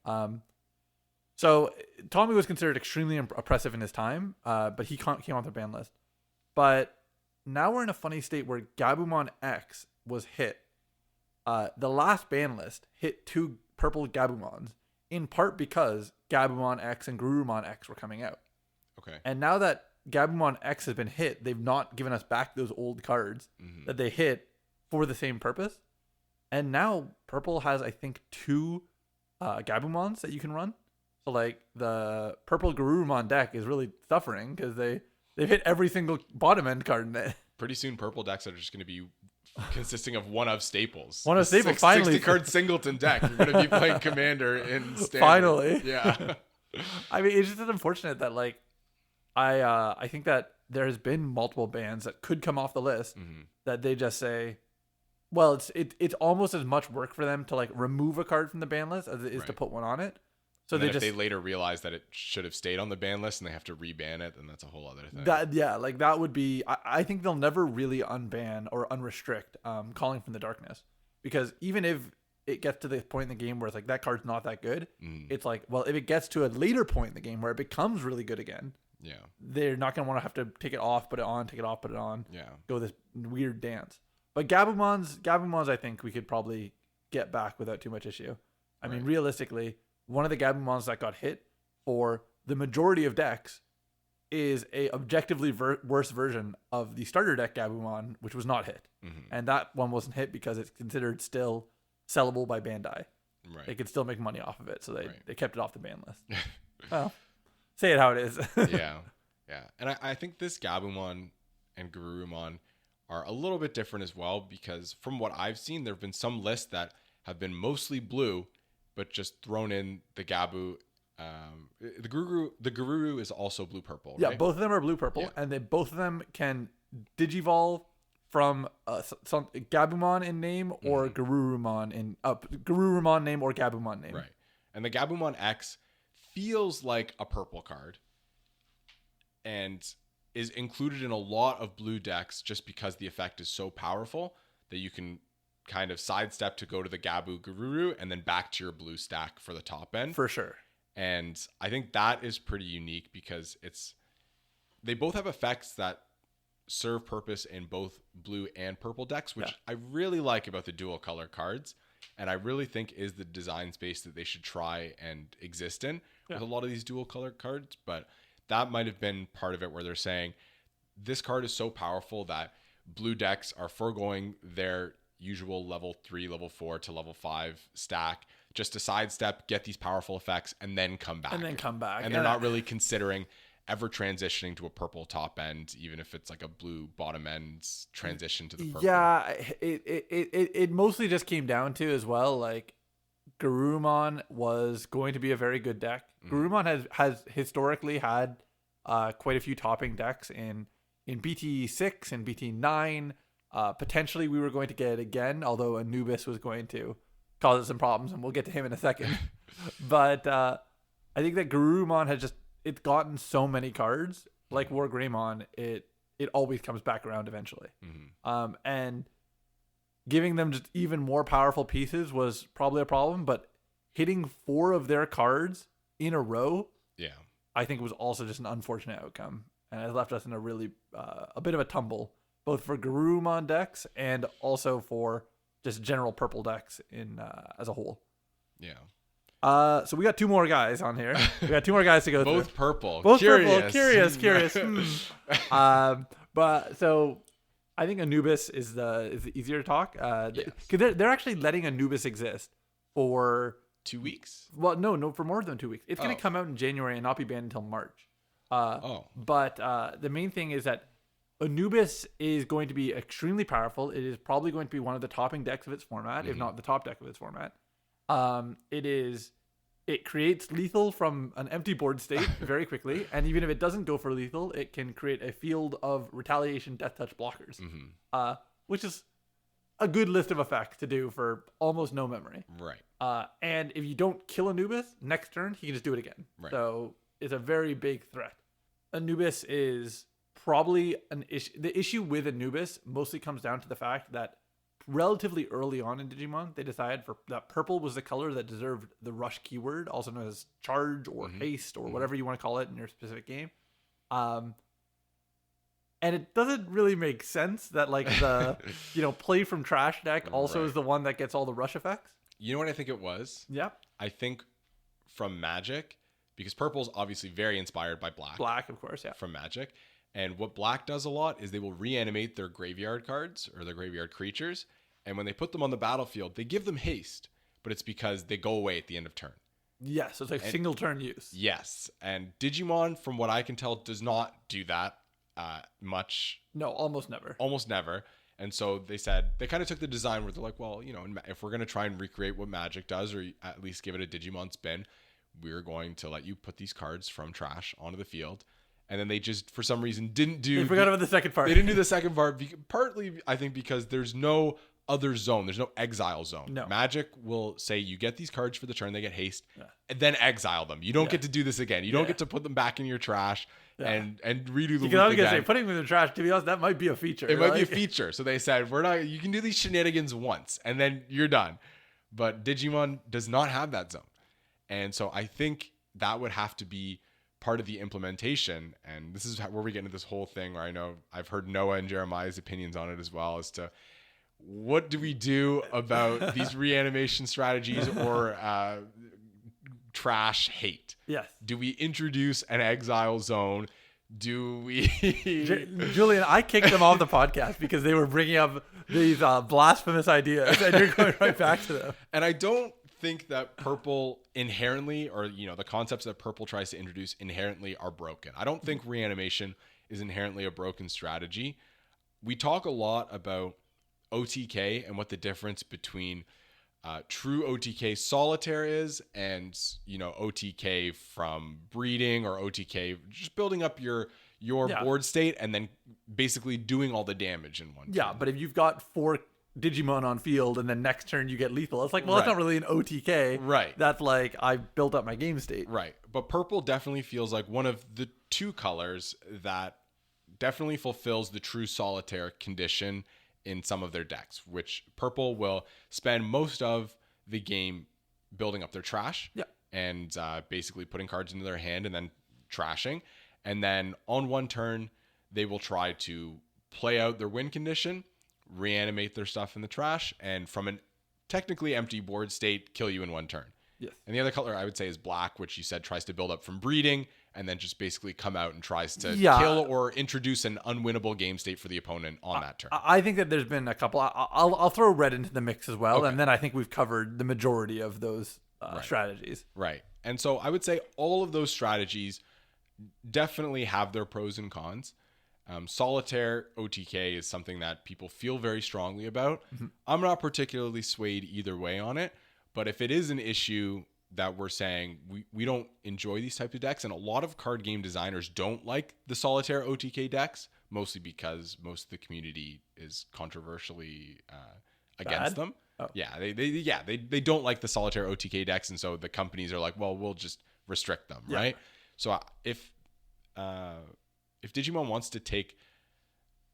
So Tommy was considered extremely oppressive in his time, but he came off the ban list. But now we're in a funny state where Gabumon X was hit. The last ban list hit 2 purple Gabumons, in part because Gabumon X and Garurumon X were coming out. And now that Gabumon X has been hit, they've not given us back those old cards that they hit for the same purpose. And now purple has, I think, 2 Gabumons that you can run. So like the purple Garurumon deck is really suffering because they've hit every single bottom end card in it. Pretty soon purple decks are just going to be consisting of one of staples. One of staples, finally. 60 card singleton deck. You're going to be playing Commander in standard. Finally. Yeah. I mean, it's just unfortunate that like I think that there has been multiple bans that could come off the list that they just say, well, it's almost as much work for them to like remove a card from the ban list as it is to put one on it. So if they later realize that it should have stayed on the ban list and they have to reban it, then that's a whole other thing. That would be. I think they'll never really unban or unrestrict Calling from the Darkness, because even if it gets to the point in the game where it's like that card's not that good, it's like, well, if it gets to a later point in the game where it becomes really good again, they're not going to want to have to take it off, put it on, take it off, put it on, go this weird dance. But Gabumons, I think we could probably get back without too much issue. I mean, realistically, one of the Gabumons that got hit for the majority of decks is a objectively worse version of the starter deck Gabumon, which was not hit. And that one wasn't hit because it's considered still sellable by Bandai. They could still make money off of it, so they kept it off the ban list. Well, Say it how it is. Yeah. And I think this Gabumon and Garurumon are a little bit different as well, because from what I've seen, there have been some lists that have been mostly blue, but just thrown in the Gabu. The Garuru is also blue-purple, Yeah, right? both of them are blue-purple, and both of them can digivolve from some Gabumon in name or Garurumon in Garurumon name or Gabumon name. Right. And the Gabumon X feels like a purple card and is included in a lot of blue decks just because the effect is so powerful that you can kind of sidestep to go to the Gabu Garuru and then back to your blue stack for the top end. For sure. And I think that is pretty unique because they both have effects that serve purpose in both blue and purple decks, which I really like about the dual color cards. And I really think is the design space that they should try and exist in with a lot of these dual color cards. But that might have been part of it where they're saying this card is so powerful that blue decks are foregoing their usual level 3, level 4 to level 5 stack just to sidestep, get these powerful effects, and then come back. And they're not really considering ever transitioning to a purple top end, even if it's like a blue bottom end transition to the purple. Yeah, it mostly just came down to as well, like Garurumon was going to be a very good deck. Garurumon has historically had quite a few topping decks in BT6 and BT9. Potentially we were going to get it again, although Anubis was going to cause us some problems, and we'll get to him in a second. But I think that Garurumon has it's gotten so many cards, like War Greymon, it always comes back around eventually. And giving them just even more powerful pieces was probably a problem, but hitting 4 of their cards in a row, I think was also just an unfortunate outcome, and it left us in a really a bit of a tumble, both for Garurumon decks and also for just general purple decks in as a whole. So we got 2 more guys on here. We got 2 more guys to go through. Both purple. Both Curious. purple. Curious. But so I think Anubis is the easier to talk. Because they're actually letting Anubis exist for 2 weeks. Well, no, for more than 2 weeks. It's going to come out in January and not be banned until March. But the main thing is that Anubis is going to be extremely powerful. It is probably going to be one of the topping decks of its format, if not the top deck of its format. It creates lethal from an empty board state very quickly, and even if it doesn't go for lethal, it can create a field of retaliation death touch blockers, which is a good list of effects to do for almost no memory. Right. And if you don't kill Anubis next turn, he can just do it again. Right. So it's a very big threat. Anubis is probably an issue. The issue with Anubis mostly comes down to the fact that relatively early on in Digimon, they decided that purple was the color that deserved the rush keyword, also known as charge or haste or whatever you want to call it in your specific game. And it doesn't really make sense that like the play from trash deck also is the one that gets all the rush effects. You know what I think it was? Yeah. I think from Magic, because purple's obviously very inspired by black. Black, of course, yeah. From Magic. And what black does a lot is they will reanimate their graveyard cards or their graveyard creatures. And when they put them on the battlefield, they give them haste, but it's because they go away at the end of turn. Yes, so it's like single turn use. Yes. And Digimon, from what I can tell, does not do that much. No, almost never. Almost never. And so they kind of took the design where they're like, well, if we're going to try and recreate what Magic does, or at least give it a Digimon spin, we're going to let you put these cards from trash onto the field. And then they just, for some reason, didn't do... They forgot about the second part. They didn't do the second part, partly, I think, because there's no other zone. There's no exile zone. No. Magic will say, you get these cards for the turn, they get haste, and then exile them. You don't get to do this again. You don't get to put them back in your trash and redo the loop I was going to say, again. putting them in the trash, to be honest, that might be a feature. It might be a feature. So they said, you can do these shenanigans once, and then you're done. But Digimon does not have that zone. And so I think that would have to be part of the implementation, and this is where we get into this whole thing where I know I've heard Noah and Jeremiah's opinions on it as well, as to what do we do about these reanimation strategies or trash hate? Yes. Do we introduce an exile zone? Do we... Julian, I kicked them off the podcast because they were bringing up these blasphemous ideas, and you're going right back to them. And I don't think that purple inherently, or the concepts that purple tries to introduce inherently are broken. I don't think reanimation is inherently a broken strategy. We talk a lot about OTK and what the difference between true OTK solitaire is and OTK from breeding, or OTK just building up your board state and then basically doing all the damage in one turn. But if you've got 4 Digimon on field and then next turn you get lethal, it's like, well, that's not really an OTK. Right. That's like, I built up my game state. Right. But purple definitely feels like one of the 2 colors that definitely fulfills the true solitaire condition in some of their decks, which purple will spend most of the game building up their trash and basically putting cards into their hand and then trashing. And then on one turn, they will try to play out their win condition, reanimate their stuff in the trash, and from an technically empty board state, kill you in one turn. Yes. And the other color I would say is black, which you said tries to build up from breeding and then just basically come out and tries to kill or introduce an unwinnable game state for the opponent on that turn. I think that there's been a couple. I'll throw red into the mix as well, and then I think we've covered the majority of those strategies. Right. And so I would say all of those strategies definitely have their pros and cons. Solitaire OTK is something that people feel very strongly about. Mm-hmm. I'm not particularly swayed either way on it, but if it is an issue that we're saying we don't enjoy these types of decks, and a lot of card game designers don't like the solitaire OTK decks, mostly because most of the community is controversially against them. Oh. Yeah, they don't like the solitaire OTK decks, and so the companies are like, well, we'll just restrict them, right? So if Digimon wants to take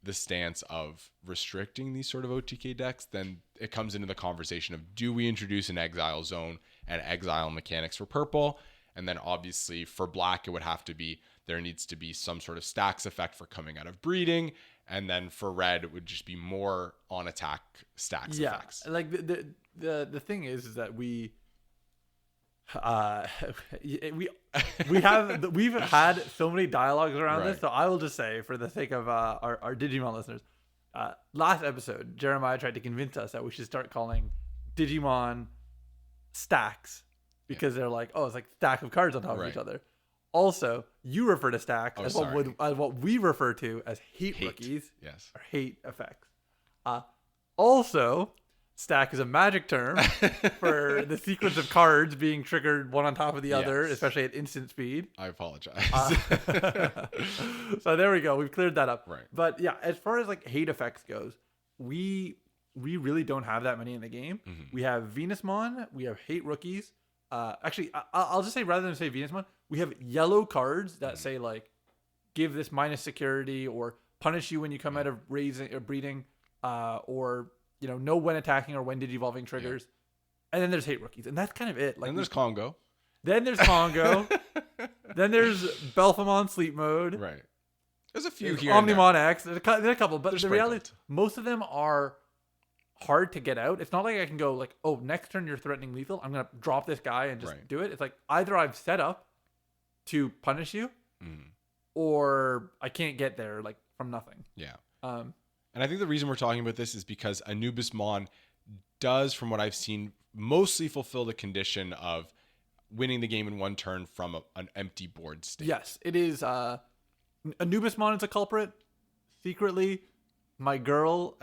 the stance of restricting these sort of OTK decks, then it comes into the conversation of, do we introduce an exile zone and exile mechanics for purple? And then obviously for black, it would have to be, there needs to be some sort of stacks effect for coming out of breeding. And then for red, it would just be more on attack stacks effects. Like the thing is that we've had so many dialogues around this, so I will just say, for the sake of our Digimon listeners, last episode Jeremiah tried to convince us that we should start calling Digimon stacks, because they're like, oh, it's like stack of cards on top of each other. Also, you refer to stacks as what we refer to as hate rookies, or hate effects. Also, stack is a magic term for the sequence of cards being triggered one on top of the other, especially at instant speed. I apologize. So there we go. We've cleared that up. Right. But yeah, as far as like hate effects goes, we really don't have that many in the game. Mm-hmm. We have Venusmon. We have hate rookies. Actually, I'll just say, rather than say Venusmon, we have yellow cards that say like, give this minus security, or punish you when you come out of raising or breeding, or know when attacking or when digivolving triggers. And then there's hate rookies, and that's kind of it. Like, and there's Congo. Then there's Congo. Then there's Belphemon sleep mode. Right. There's a few here. Omnimon X. There's a couple, but the reality is most of them are hard to get out. It's not like I can go like, oh, next turn you're threatening lethal, I'm gonna drop this guy and just do it. It's like either I've set up to punish you, or I can't get there like from nothing. Yeah. And I think the reason we're talking about this is because Anubismon does, from what I've seen, mostly fulfill the condition of winning the game in one turn from an empty board state. Yes, it is. Anubismon is a culprit. Secretly, my girl,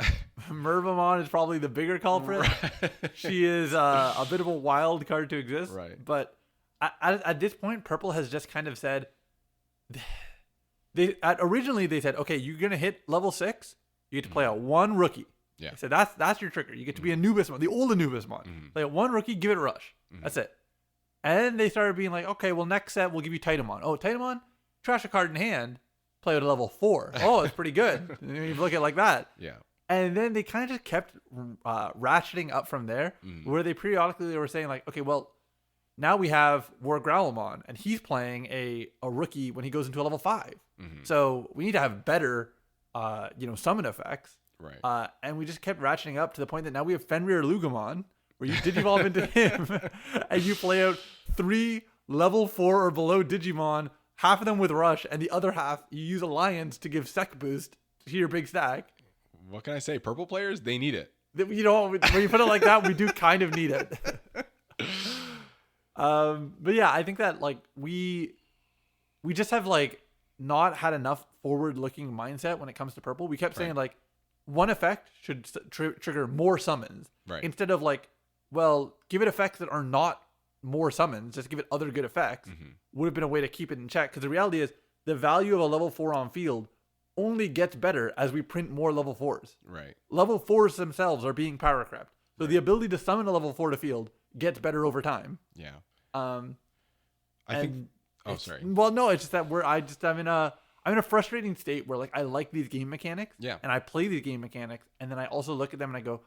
Mervamon, is probably the bigger culprit. Right. She is a bit of a wild card to exist. Right. But at this point, Purple has just kind of said... Originally, they said, okay, you're going to hit level 6. You get to play out one rookie. Yeah. I said, that's your trigger. You get to be Anubismon, the old Anubismon. Play out one rookie, give it a rush. That's it. And then they started being like, okay, well, next set, we'll give you Titamon. Oh, Titamon, trash a card in hand, play out a level 4. Oh, it's pretty good. You look at it like that. Yeah. And then they kind of just kept ratcheting up from there, where they periodically were saying like, okay, well, now we have War Growlmon, and he's playing a rookie when he goes into a level 5. So we need to have better, summon effects. Right. And we just kept ratcheting up to the point that now we have Fenrir Lugomon, where you Digivolve into him, and you play out 3 level 4 or below Digimon, half of them with Rush, and the other half you use Alliance to give Sec boost to your big stack. What can I say? Purple players, they need it. When you put it like that, we do kind of need it. But yeah, I think that like we just have like not had enough forward-looking mindset when it comes to purple. We kept saying like one effect should trigger more summons, Right. instead of like, well, give it effects that are not more summons, just give it other good effects. Would have been a way to keep it in check. Because the reality is, the value of a level 4 on field only gets better as we print more level 4s. Right. Level 4s themselves are being power crept. So the ability to summon a level 4 to field gets better over time. Yeah. I think. Oh, sorry. Well, no, it's just that I'm in a frustrating state where like I like these game mechanics. Yeah. And I play these game mechanics, and then I also look at them and I go,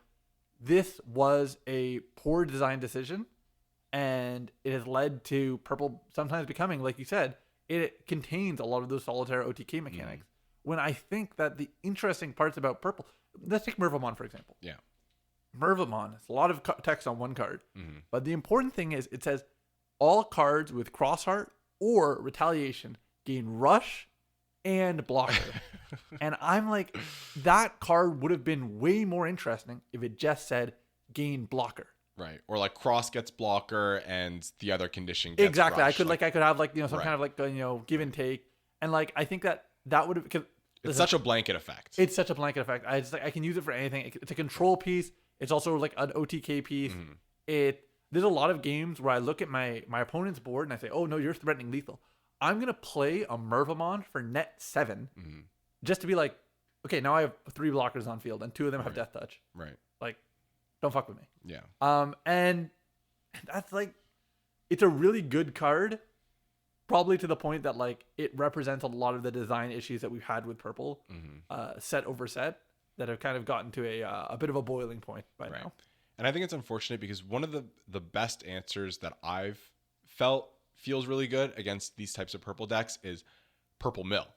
this was a poor design decision, and it has led to purple sometimes becoming, like you said, it contains a lot of those solitaire OTK mechanics. When I think that the interesting parts about purple, let's take Mervamon for example. Yeah. Mervamon, it's a lot of text on one card, but the important thing is it says all cards with Crossheart or Retaliation gain Rush and Blocker. And I'm like, that card would have been way more interesting if it just said gain Blocker. Right. Or like cross gets blocker and the other condition gets Exactly. rushed. I could have like, some kind of like, give and take. And like, I think that would have, because it's such a blanket effect. It's such a blanket effect. I can use it for anything. It's a control piece. It's also like an OTK piece. There's a lot of games where I look at my opponent's board and I say, oh no, you're threatening lethal. I'm going to play a Mervamon for net 7 just to be like, okay, now I have 3 blockers on field and 2 of them have Death Touch. Right. Like, don't fuck with me. Yeah. And that's like, it's a really good card, probably to the point that like it represents a lot of the design issues that we've had with purple, set over set, that have kind of gotten to a bit of a boiling point by now. And I think it's unfortunate because one of the best answers that I've felt feels really good against these types of purple decks is Purple Mill,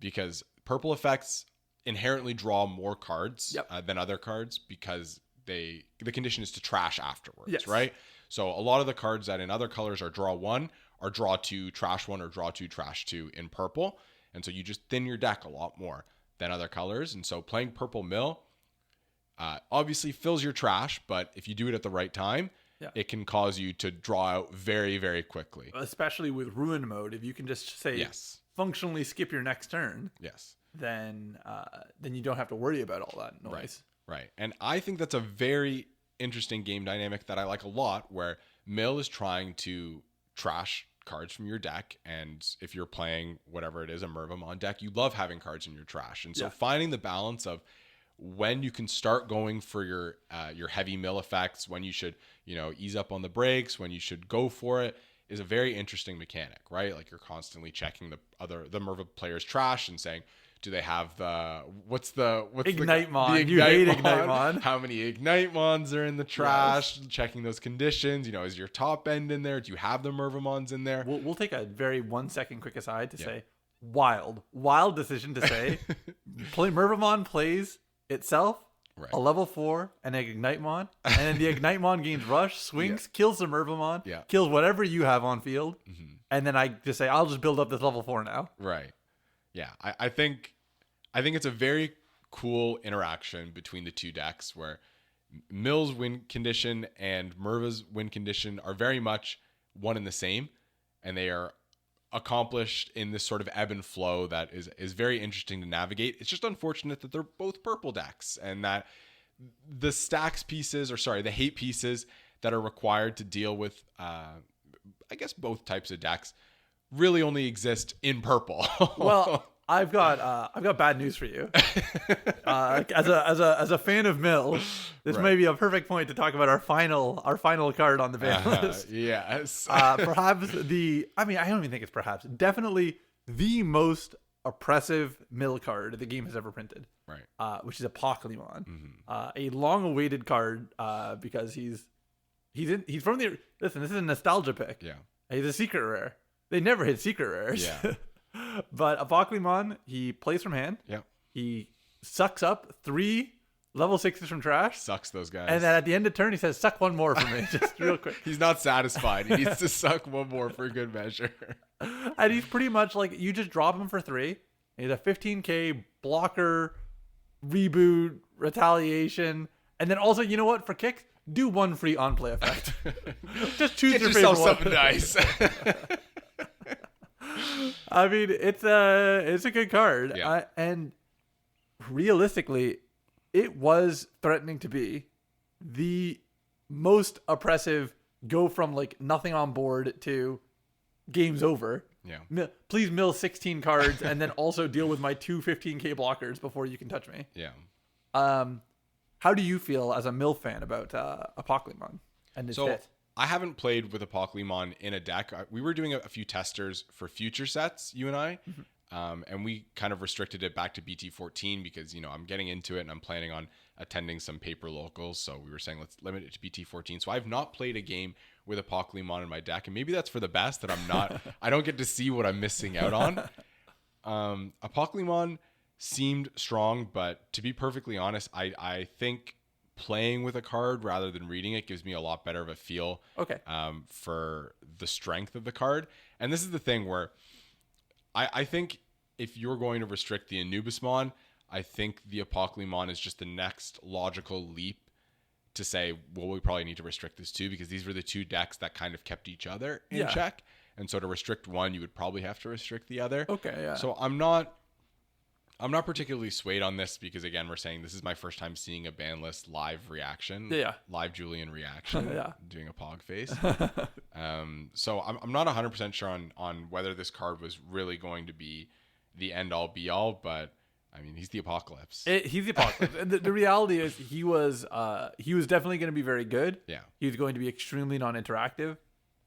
because purple effects inherently draw more cards than other cards because the condition is to trash afterwards, right? So a lot of the cards that in other colors are draw 1 are draw 2, trash 1, or draw 2, trash 2 in purple. And so you just thin your deck a lot more than other colors. And so playing Purple Mill obviously fills your trash, but if you do it at the right time, it can cause you to draw out very, very quickly. Especially with Ruin mode, if you can just say functionally skip your next turn, then you don't have to worry about all that noise. Right. And I think that's a very interesting game dynamic that I like a lot, where Mill is trying to trash cards from your deck, and if you're playing whatever it is, a Mervamon deck, you love having cards in your trash. And so finding the balance of when you can start going for your heavy mill effects, when you should, ease up on the brakes, when you should go for it, is a very interesting mechanic, right? Like you're constantly checking the Merva player's trash and saying, do they have what's Ignite Mon? The You hate Ignite Mon. How many Ignite Mons are in the trash? Checking those conditions. Is your top end in there? Do you have the Mervamons in there? We'll take a very 1 second quick aside to say wild decision to say Mervamon plays itself, a level 4, and an Ignite Mon, and then the Ignite Mon gains Rush, swings, kills the Mervamon, kills whatever you have on field, and then I just say, I'll just build up this level 4 now. Right. Yeah, I think it's a very cool interaction between the two decks, where Mill's win condition and Merva's win condition are very much one and the same, and they are accomplished in this sort of ebb and flow that is very interesting to navigate. It's just unfortunate that they're both purple decks, and that the the hate pieces that are required to deal with I guess both types of decks really only exist in purple. Well, I've got bad news for you. As a fan of Mill, this may be a perfect point to talk about our final card on the ban list. Yes. Perhaps I don't even think it's perhaps. Definitely the most oppressive Mill card the game has ever printed. Right. Which is Apocalypse. A long-awaited card because he's from the this is a nostalgia pick. Yeah. He's a secret rare. They never hit secret rares. Yeah. But Apocalypse, he plays from hand. Yeah. He sucks up 3 level 6s from trash. Sucks those guys. And then at the end of turn, he says, suck 1 more for me. Just real quick. He's not satisfied. He needs to suck 1 more for good measure. And he's pretty much like, you just drop him for 3. He's a 15k blocker, reboot, retaliation. And then also, you know what? For kicks, do one free on-play effect. Just choose Get your yourself favorite one. something nice. I mean, it's a good card. Yeah. And realistically, it was threatening to be the most oppressive, go from like nothing on board to game's over. Yeah. Please mill 16 cards and then also deal with my two 15k blockers before you can touch me. Yeah. How do you feel as a mill fan about Apoclymon and its So hit? I haven't played with Apoclymon in a deck. We were doing a few testers for future sets, you and I, and we kind of restricted it back to BT14 because, you know, I'm getting into it and I'm planning on attending some paper locals. So we were saying, let's limit it to BT14. So I've not played a game with Apoclymon in my deck, and maybe that's for the best that I'm not, I don't get to see what I'm missing out on. Apoclymon seemed strong, but to be perfectly honest, I think playing with a card rather than reading it gives me a lot better of a feel for the strength of the card. And this is the thing where I think if you're going to restrict the Anubismon, I think the Apoclymon is just the next logical leap to say, well, we probably need to restrict this too, because these were the two decks that kind of kept each other in check. And so to restrict one, you would probably have to restrict the other. Okay, yeah. So I'm not particularly swayed on this because, again, we're saying this is my first time seeing a ban list live reaction. Yeah. Live Julian reaction. Yeah. Doing a pog face. So I'm not 100% sure on whether this card was really going to be the end all be all, but I mean, he's the apocalypse. He's the apocalypse. The reality is he was definitely going to be very good. Yeah. He was going to be extremely non-interactive.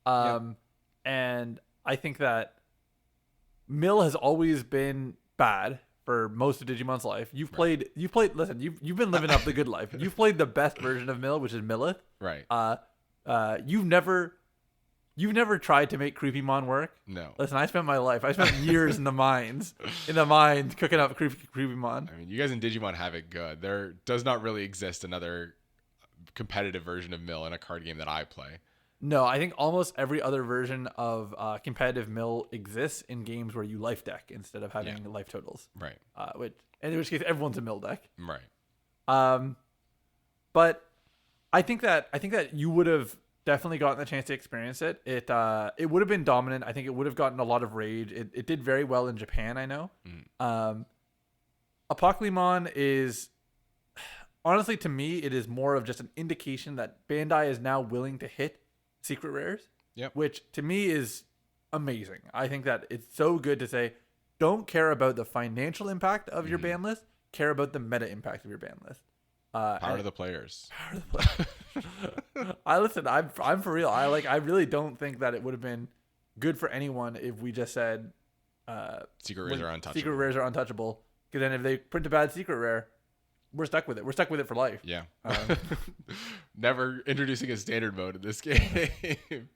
And I think that Mill has always been bad for most of Digimon's life. You've played, listen, you've been living up the good life. You've played the best version of Mill, which is Millith. Right. You've never tried to make Creepymon work. No. Listen, I spent years in the mines cooking up Creepymon. I mean, you guys in Digimon have it good. There does not really exist another competitive version of Mill in a card game that I play. No, I think almost every other version of competitive Mill exists in games where you life deck instead of having life totals. Right. In which case everyone's a Mill deck. Right. But I think that you would have definitely gotten the chance to experience it. It would have been dominant. I think it would have gotten a lot of rage. It did very well in Japan, I know. Apoclymon is, honestly, to me, it is more of just an indication that Bandai is now willing to hit secret rares. Yep. Which to me is amazing. I think that it's so good to say, don't care about the financial impact of your ban list, care about the meta impact of your ban list. Power to the players. I'm for real. I really don't think that it would have been good for anyone if we just said Secret rares are untouchable. Secret rares are untouchable. Because then if they print a bad secret rare, we're stuck with it. We're stuck with it for life. Yeah. Never introducing a standard mode in this game.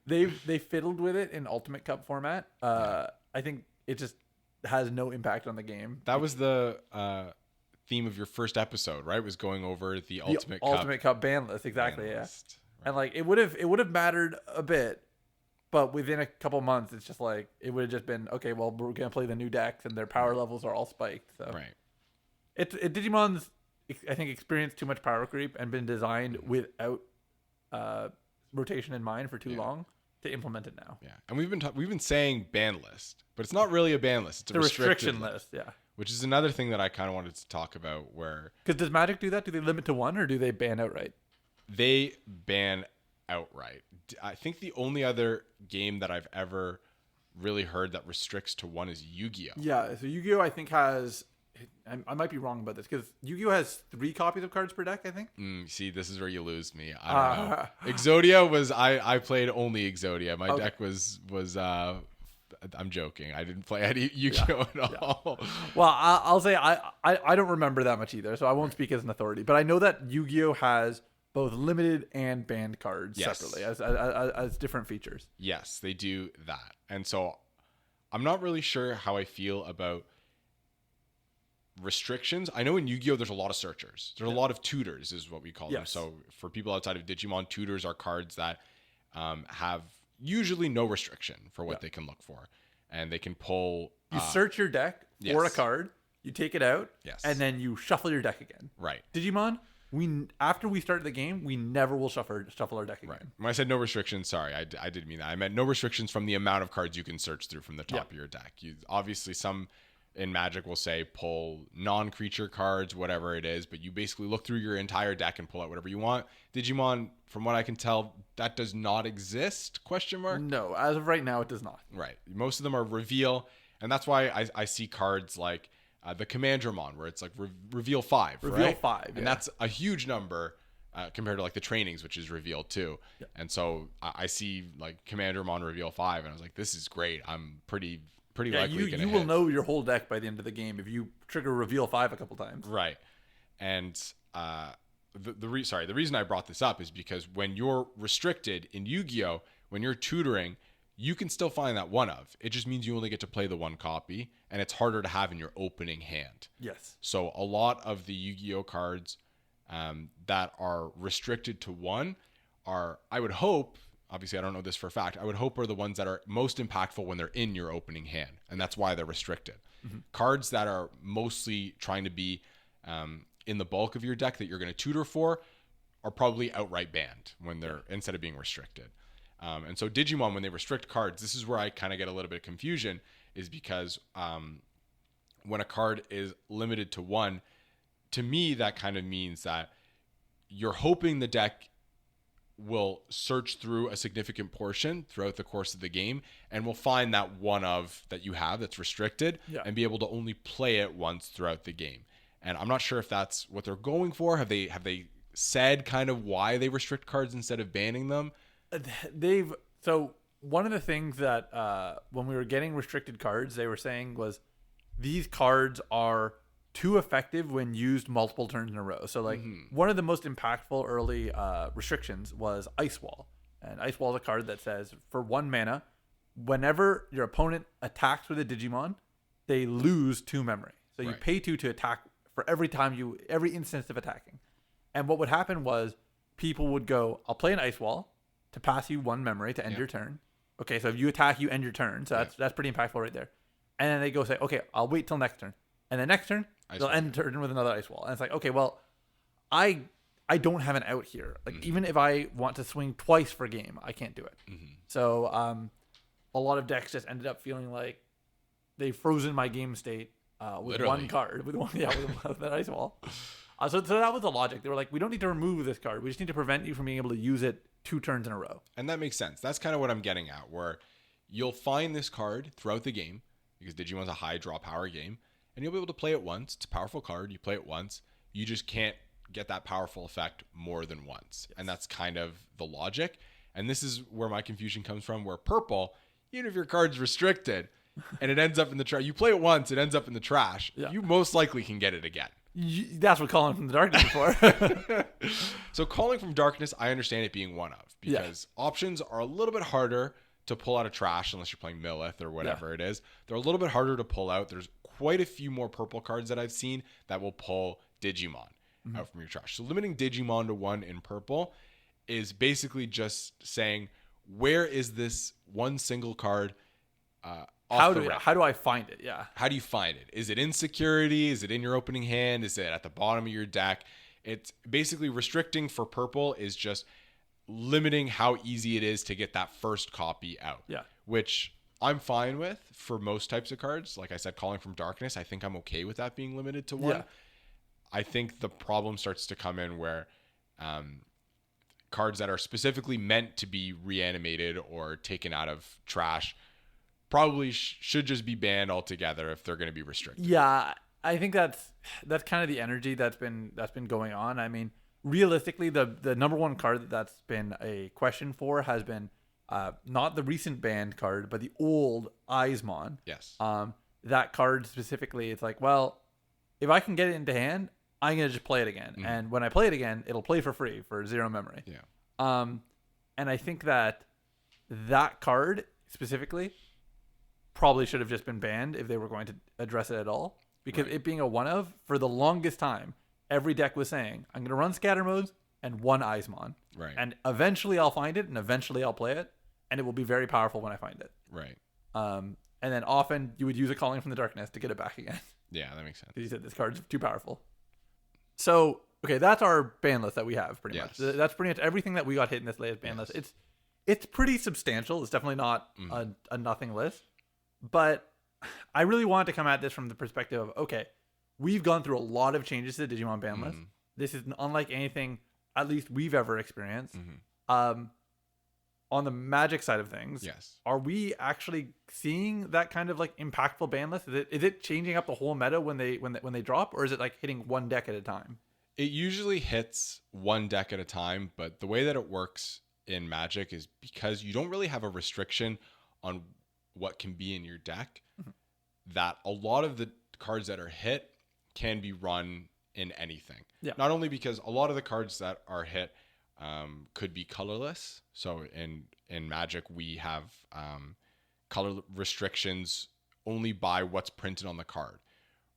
They fiddled with it in Ultimate Cup format. I think it just has no impact on the game. That was the theme of your first episode, right? Was going over the Ultimate Cup ban list. Exactly. ban Yeah. list. Right. And like it would have mattered a bit, but within a couple months, it's just like it would have just been okay. Well, we're gonna play the new decks, and their power levels are all spiked. So Right. Digimon's, I think, experienced too much power creep and been designed without rotation in mind for too long to implement it now. Yeah, and we've been saying ban list, but it's not really a ban list. It's a The restricted restriction list, yeah. Which is another thing that I kind of wanted to talk about, where Because does Magic do that? Do they limit to one, or do they ban outright? they ban outright. I think the only other game that I've ever really heard that restricts to one is Yu-Gi-Oh. Yeah, so Yu-Gi-Oh I think has, I might be wrong about this, because Yu-Gi-Oh has 3 copies of cards per deck, I think. See, this is where you lose me. I don't know. Exodia was I played only Exodia. My deck was I'm joking. I didn't play any Yu-Gi-Oh at all. Well, I'll say I don't remember that much either, so I won't speak as an authority. But I know that Yu-Gi-Oh has both limited and banned cards separately as different features. Yes, they do that. And so I'm not really sure how I feel about restrictions. I know in Yu-Gi-Oh there's a lot of searchers. There's a lot of tutors is what we call them. So for people outside of Digimon, tutors are cards that have usually no restriction for what they can look for. And they can pull... You search your deck for a card, you take it out, and then you shuffle your deck again. Right. Digimon, after we start the game, we never will shuffle our deck again. Right. When I said no restrictions, sorry, I didn't mean that. I meant no restrictions from the amount of cards you can search through from the top of your deck. Obviously, some in Magic will say pull non-creature cards, whatever it is, but you basically look through your entire deck and pull out whatever you want. Digimon, from what I can tell, that does not exist? ? No, as of right now, it does not. Right. Most of them are reveal, and that's why I see cards like the Commandramon, where it's like reveal 5, Reveal right? 5, and that's a huge number compared to like the trainings, which is reveal 2. Yeah. And so I see like Commandramon reveal 5, and I was like, this is great. I'm pretty likely you will know your whole deck by the end of the game if you trigger reveal 5 a couple times. Right. And the reason I brought this up is because when you're restricted in Yu-Gi-Oh, when you're tutoring, you can still find that one of. It just means you only get to play the one copy, and it's harder to have in your opening hand. Yes. So a lot of the Yu-Gi-Oh cards that are restricted to one are, I would hope, obviously I don't know this for a fact, I would hope are the ones that are most impactful when they're in your opening hand, and that's why they're restricted. Mm-hmm. Cards that are mostly trying to be in the bulk of your deck that you're going to tutor for are probably outright banned when they're instead of being restricted. And so Digimon, when they restrict cards, this is where I kind of get a little bit of confusion, is because when a card is limited to one, to me, that kind of means that you're hoping the deck will search through a significant portion throughout the course of the game and will find that one of that you have that's restricted and be able to only play it once throughout the game. And I'm not sure if that's what they're going for. Have they said kind of why they restrict cards instead of banning them? So one of the things that when we were getting restricted cards, they were saying was these cards are too effective when used multiple turns in a row. So like one of the most impactful early restrictions was Ice Wall. And Ice Wall is a card that says for 1 mana, whenever your opponent attacks with a Digimon, they lose 2 memory. So you pay 2 to attack for every instance of attacking. And what would happen was people would go, I'll play an Ice Wall to pass you 1 memory to end your turn. Okay, so if you attack, you end your turn. So that's pretty impactful right there. And then they go say, okay, I'll wait till next turn. And then next turn, they'll end turn with another Ice Wall. And it's like, okay, well, I don't have an out here. Like even if I want to swing twice for game, I can't do it. So a lot of decks just ended up feeling like they frozen my game state with one card, with that Ice Wall. So that was the logic. They were like, we don't need to remove this card. We just need to prevent you from being able to use it 2 turns in a row. And that makes sense. That's kind of what I'm getting at, where you'll find this card throughout the game because Digimon's a high draw power game, and you'll be able to play it once. It's a powerful card. You play it once. You just can't get that powerful effect more than once. Yes. And that's kind of the logic. And this is where my confusion comes from, where purple, even if your card's restricted and it ends up in the trash, you play it once, it ends up in the trash, you most likely can get it again. That's what Calling from the Darkness is for. So Calling from Darkness, I understand it being one of, because options are a little bit harder to pull out of trash unless you're playing Millith or whatever it is. They're a little bit harder to pull out. There's quite a few more purple cards that I've seen that will pull Digimon out from your trash. So limiting Digimon to 1 in purple is basically just saying, where is this one single card how do I find it? Yeah. How do you find it? Is it in security? Is it in your opening hand? Is it at the bottom of your deck? It's basically restricting for purple is just limiting how easy it is to get that first copy out. Yeah. Which I'm fine with for most types of cards. Like I said, Calling from Darkness, I think I'm okay with that being limited to 1. Yeah. I think the problem starts to come in where cards that are specifically meant to be reanimated or taken out of trash probably should just be banned altogether if they're going to be restricted. Yeah, I think that's kind of the energy that's been going on. I mean, realistically, the number one card that's been a question for has been not the recent banned card, but the old Eismon. Yes. That card specifically, it's like, well, if I can get it into hand, I'm gonna just play it again, and when I play it again, it'll play for free for 0 memory. Yeah. And I think that card specifically probably should have just been banned if they were going to address it at all, because it being a one of, for the longest time, every deck was saying, I'm going to run scatter modes and 1 Eismon. Right. And eventually I'll find it and eventually I'll play it, and it will be very powerful when I find it. Right. And then often you would use a Calling from the Darkness to get it back again. Yeah, that makes sense. Because you said this card's too powerful. So okay, that's our ban list that we have pretty Yes. much. That's pretty much everything that we got hit in this latest ban list. It's pretty substantial. It's definitely not a nothing list. But I really wanted to come at this from the perspective of, okay, we've gone through a lot of changes to the Digimon ban list. This is unlike anything, at least we've ever experienced. On the Magic side of things, Yes. are we actually seeing that kind of like impactful ban list? Is it changing up the whole meta when they drop, or is it like hitting one deck at a time? It usually hits one deck at a time, but the way that it works in Magic is because you don't really have a restriction on what can be in your deck, that a lot of the cards that are hit can be run in anything. Yeah. Not only because a lot of the cards that are hit could be colorless. So in Magic, we have color restrictions only by what's printed on the card,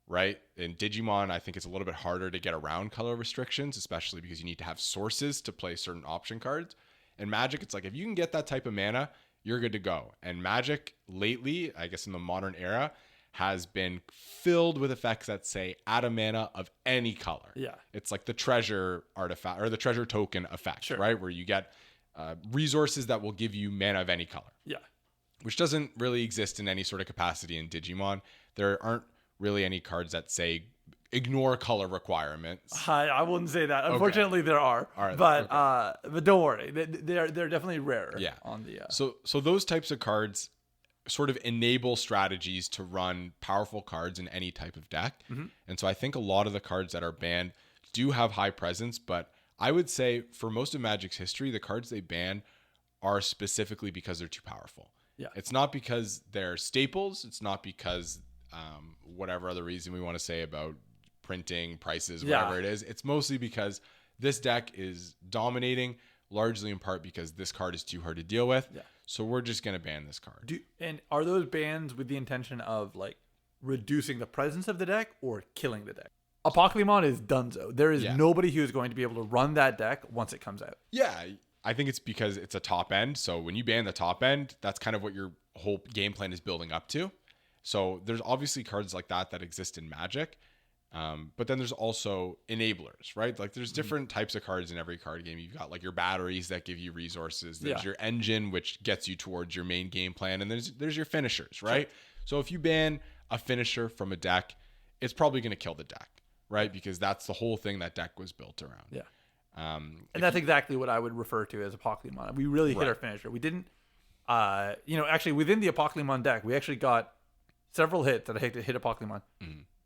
right? In Digimon, I think it's a little bit harder to get around color restrictions, especially because you need to have sources to play certain option cards. In Magic, it's like if you can get that type of mana, you're good to go. And Magic lately, I guess in the modern era, has been filled with effects that say add a mana of any color. Yeah. It's like the treasure artifact or the treasure token effect, Sure. right? Where you get resources that will give you mana of any color. Yeah. Which doesn't really exist in any sort of capacity in Digimon. There aren't really any cards that say ignore color requirements. I wouldn't say that. Unfortunately, there are. All right, but don't worry. They're definitely rarer. Yeah. On the So those types of cards sort of enable strategies to run powerful cards in any type of deck. And so I think a lot of the cards that are banned do have high presence, but I would say for most of Magic's history, the cards they ban are specifically because they're too powerful. Yeah. It's not because they're staples. It's not because whatever other reason we want to say about printing, prices, whatever it is. It's mostly because this deck is dominating, largely in part because this card is too hard to deal with. Yeah. So we're just going to ban this card. And are those bans with the intention of like reducing the presence of the deck or killing the deck? Apocalymon is donezo. There is nobody who is going to be able to run that deck once it comes out. Yeah, I think it's because it's a top end. So when you ban the top end, that's kind of what your whole game plan is building up to. So there's obviously cards like that exist in Magic. But then there's also enablers, right? Like there's different types of cards in every card game. You've got like your batteries that give you resources. There's your engine, which gets you towards your main game plan. And there's your finishers, right? Sure. So if you ban a finisher from a deck, it's probably going to kill the deck, right? Because that's the whole thing that deck was built around. Yeah. And that's exactly what I would refer to as Apocalymon. We really hit our finisher. We didn't, actually within the Apocalymon deck, we actually got several hits that hit Apocalymon.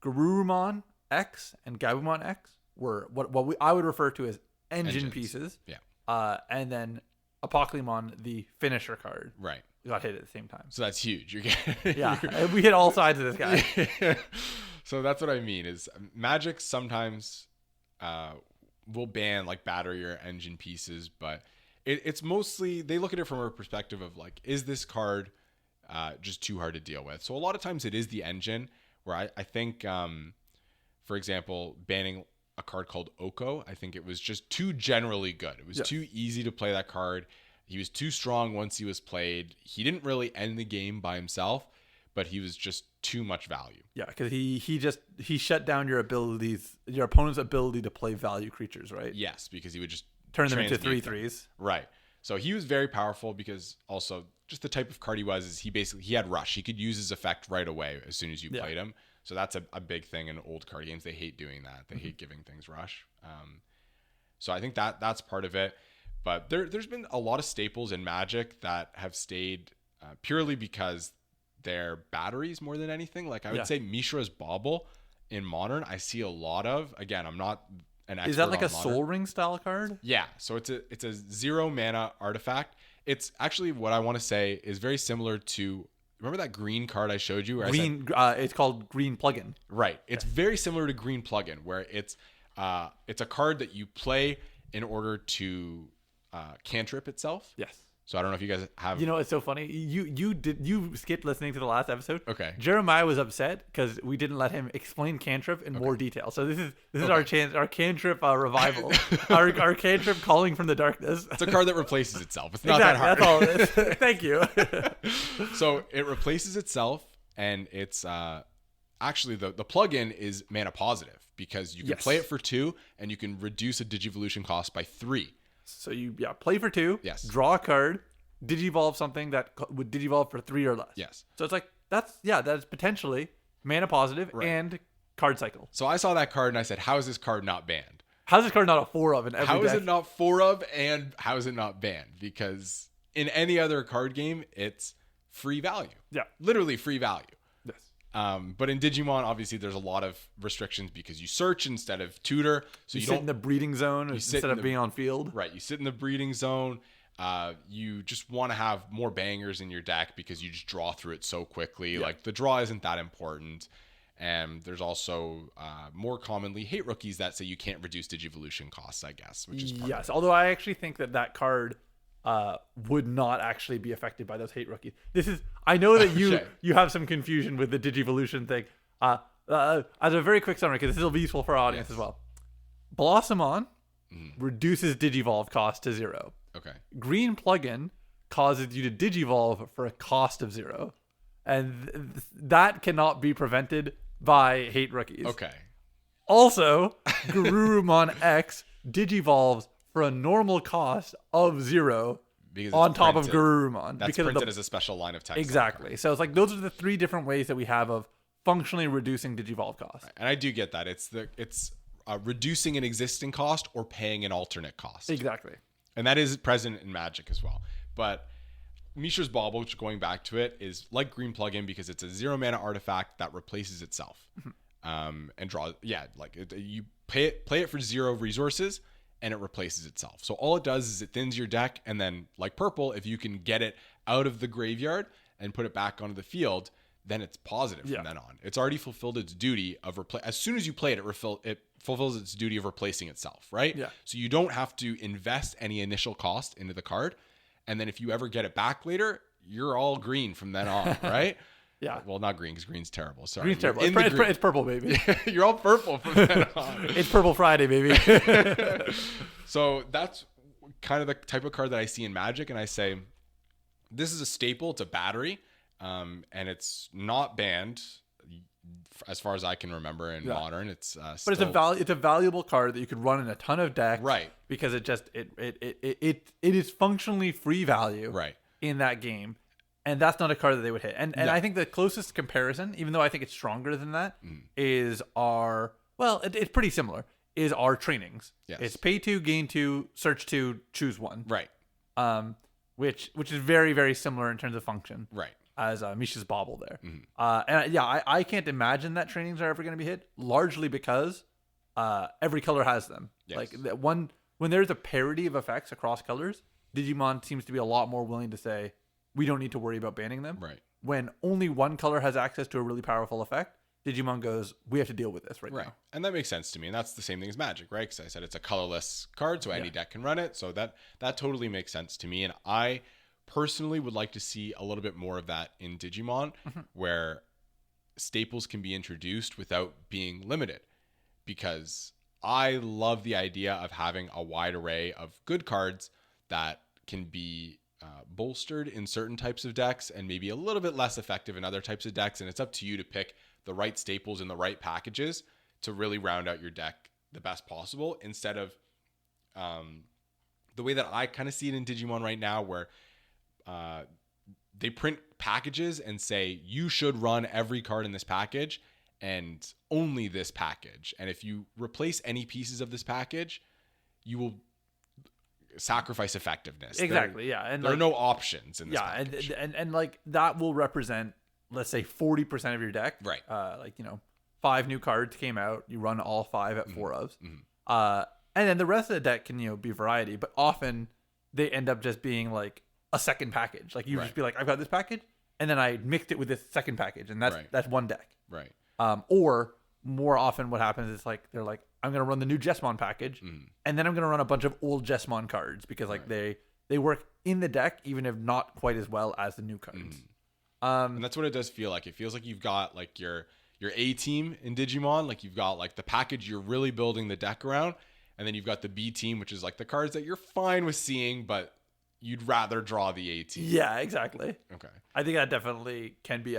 Garurumon X and Gabumon X were what I would refer to as engine pieces. Yeah. And then Apocalymon, the finisher card, got hit at the same time. So that's huge. And we hit all sides of this guy. So that's what I mean is Magic sometimes will ban like battery or engine pieces, but it's mostly they look at it from a perspective of like, is this card just too hard to deal with? So a lot of times it is the engine where I think, for example, banning a card called Oko, I think it was just too generally good. It was too easy to play that card. He was too strong once he was played. He didn't really end the game by himself, but he was just too much value. Yeah, because he shut down your opponent's ability to play value creatures, right? Yes, because he would just turn them into 3/3s. Right. So he was very powerful because also just the type of card he was is he had rush. He could use his effect right away as soon as you played him. So that's a big thing in old card games. They hate doing that. They hate giving things rush. So I think that's part of it. But there's been a lot of staples in Magic that have stayed purely because they're batteries more than anything. Like I would say Mishra's Bauble in Modern, I see a lot of. Again, I'm not an expert. Is that like a Modern. Soul Ring style card? Yeah. So it's a 0 mana artifact. It's actually what I want to say is very similar to. Remember that green card I showed you? Where it's called Green Plugin. Right. It's very similar to Green Plugin, where it's a card that you play in order to cantrip itself. Yes. So I don't know if you guys have. You know, it's so funny. You skipped listening to the last episode. Okay. Jeremiah was upset because we didn't let him explain cantrip in more detail. So this is our chance, our cantrip revival, our cantrip calling from the darkness. It's a card that replaces itself. It's not that hard. That's all it is. Thank you. So it replaces itself, and it's actually the plugin is mana positive because you can Yes. play it for 2 and you can reduce a digivolution cost by 3. So you play for 2, Yes. draw a card, digivolve something that would digivolve for 3 or less. Yes. So it's like that's potentially mana positive Right. and card cycle. So I saw that card and I said, how is this card not banned? How's this card not a 4 of in every How is deck? it not 4 of, and how is it not banned? Because in any other card game, it's free value. Yeah. Literally free value. Yes. But in Digimon, obviously, there's a lot of restrictions because you search instead of tutor. So You you sit don't in the breeding zone sit instead in of the- being on field. right. You sit in the breeding zone. You just want to have more bangers in your deck because you just draw through it so quickly. Yeah. Like the draw isn't that important. And there's also more commonly hate rookies that say you can't reduce digivolution costs, I guess, which is part Yes, of it. although I actually think that card would not actually be affected by those hate rookies. I know that Okay. you have some confusion with the digivolution thing. As a very quick summary, because this will be useful for our audience Yes. as well. Blossomon reduces digivolve cost to 0. Okay. Green plugin causes you to digivolve for a cost of 0, and that cannot be prevented by hate rookies. Okay. Also, Garurumon X digivolves for a normal cost of 0 Because it's on top of printed. Garurumon. That's because printed as a special line of text. exactly. So it's like those are the 3 different ways that we have of functionally reducing digivolve cost. And I do get that. It's reducing an existing cost or paying an alternate cost. Exactly. And that is present in Magic as well. But Mishra's Bauble, which going back to it, is like Green Plugin because it's a 0 mana artifact that replaces itself. And draws, you play it for 0 resources and it replaces itself. So all it does is it thins your deck, and then like Purple, if you can get it out of the graveyard and put it back onto the field, then it's positive from then on. It's already fulfilled its duty of as soon as you play it, it fulfills its duty of replacing itself, right? Yeah. So you don't have to invest any initial cost into the card, and then if you ever get it back later, you're all green from then on, right? Yeah. Well, not green because green's terrible. Sorry. Green's terrible. You're in the It's purple, baby. green. You're all purple from then on. It's Purple Friday, baby. So that's kind of the type of card that I see in Magic, and I say, this is a staple. It's a battery, and it's not banned as far as I can remember in Modern. It's But it's a valuable card that you could run in a ton of decks, Right. Because it is functionally free value, Right. in that game, and that's not a card that they would hit. And No. I think the closest comparison, even though I think it's stronger than that, is it's pretty similar. Is our trainings? Yes. It's pay 2, gain 2, search 2, choose 1. Right. Which is very very similar in terms of function. Right. As Misha's Bauble there. I can't imagine that trainings are ever going to be hit, largely because every color has them. Yes. Like that when there's a parity of effects across colors, Digimon seems to be a lot more willing to say, we don't need to worry about banning them. Right. When only one color has access to a really powerful effect, Digimon goes, we have to deal with this right Right. now. And that makes sense to me. And that's the same thing as Magic, right? Because I said it's a colorless card, so any deck can run it. So that totally makes sense to me. And I personally would like to see a little bit more of that in Digimon, where staples can be introduced without being limited. Because I love the idea of having a wide array of good cards that can be bolstered in certain types of decks and maybe a little bit less effective in other types of decks. And it's up to you to pick the right staples in the right packages to really round out your deck the best possible, instead of the way that I kind of see it in Digimon right now, where they print packages and say you should run every card in this package and only this package. And if you replace any pieces of this package, you will sacrifice effectiveness. Exactly. And there are no options in this package. and like that will represent, let's say, 40% of your deck. Right. 5 new cards came out. You run all 5 at 4 ofs. And then the rest of the deck can be variety, but often they end up just being like a second package. Like you just be like, I've got this package, and then I mixed it with this second package, and that's one deck. Right. Or more often, what happens is like they're like, I'm gonna run the new Jesmon package, and then I'm gonna run a bunch of old Jesmon cards because they work in the deck even if not quite as well as the new cards. And that's what it does feel like. It feels like you've got like your A team in Digimon, like you've got like the package you're really building the deck around, and then you've got the B team, which is like the cards that you're fine with seeing, but you'd rather draw the A team. Yeah, exactly. Okay. I think that definitely can be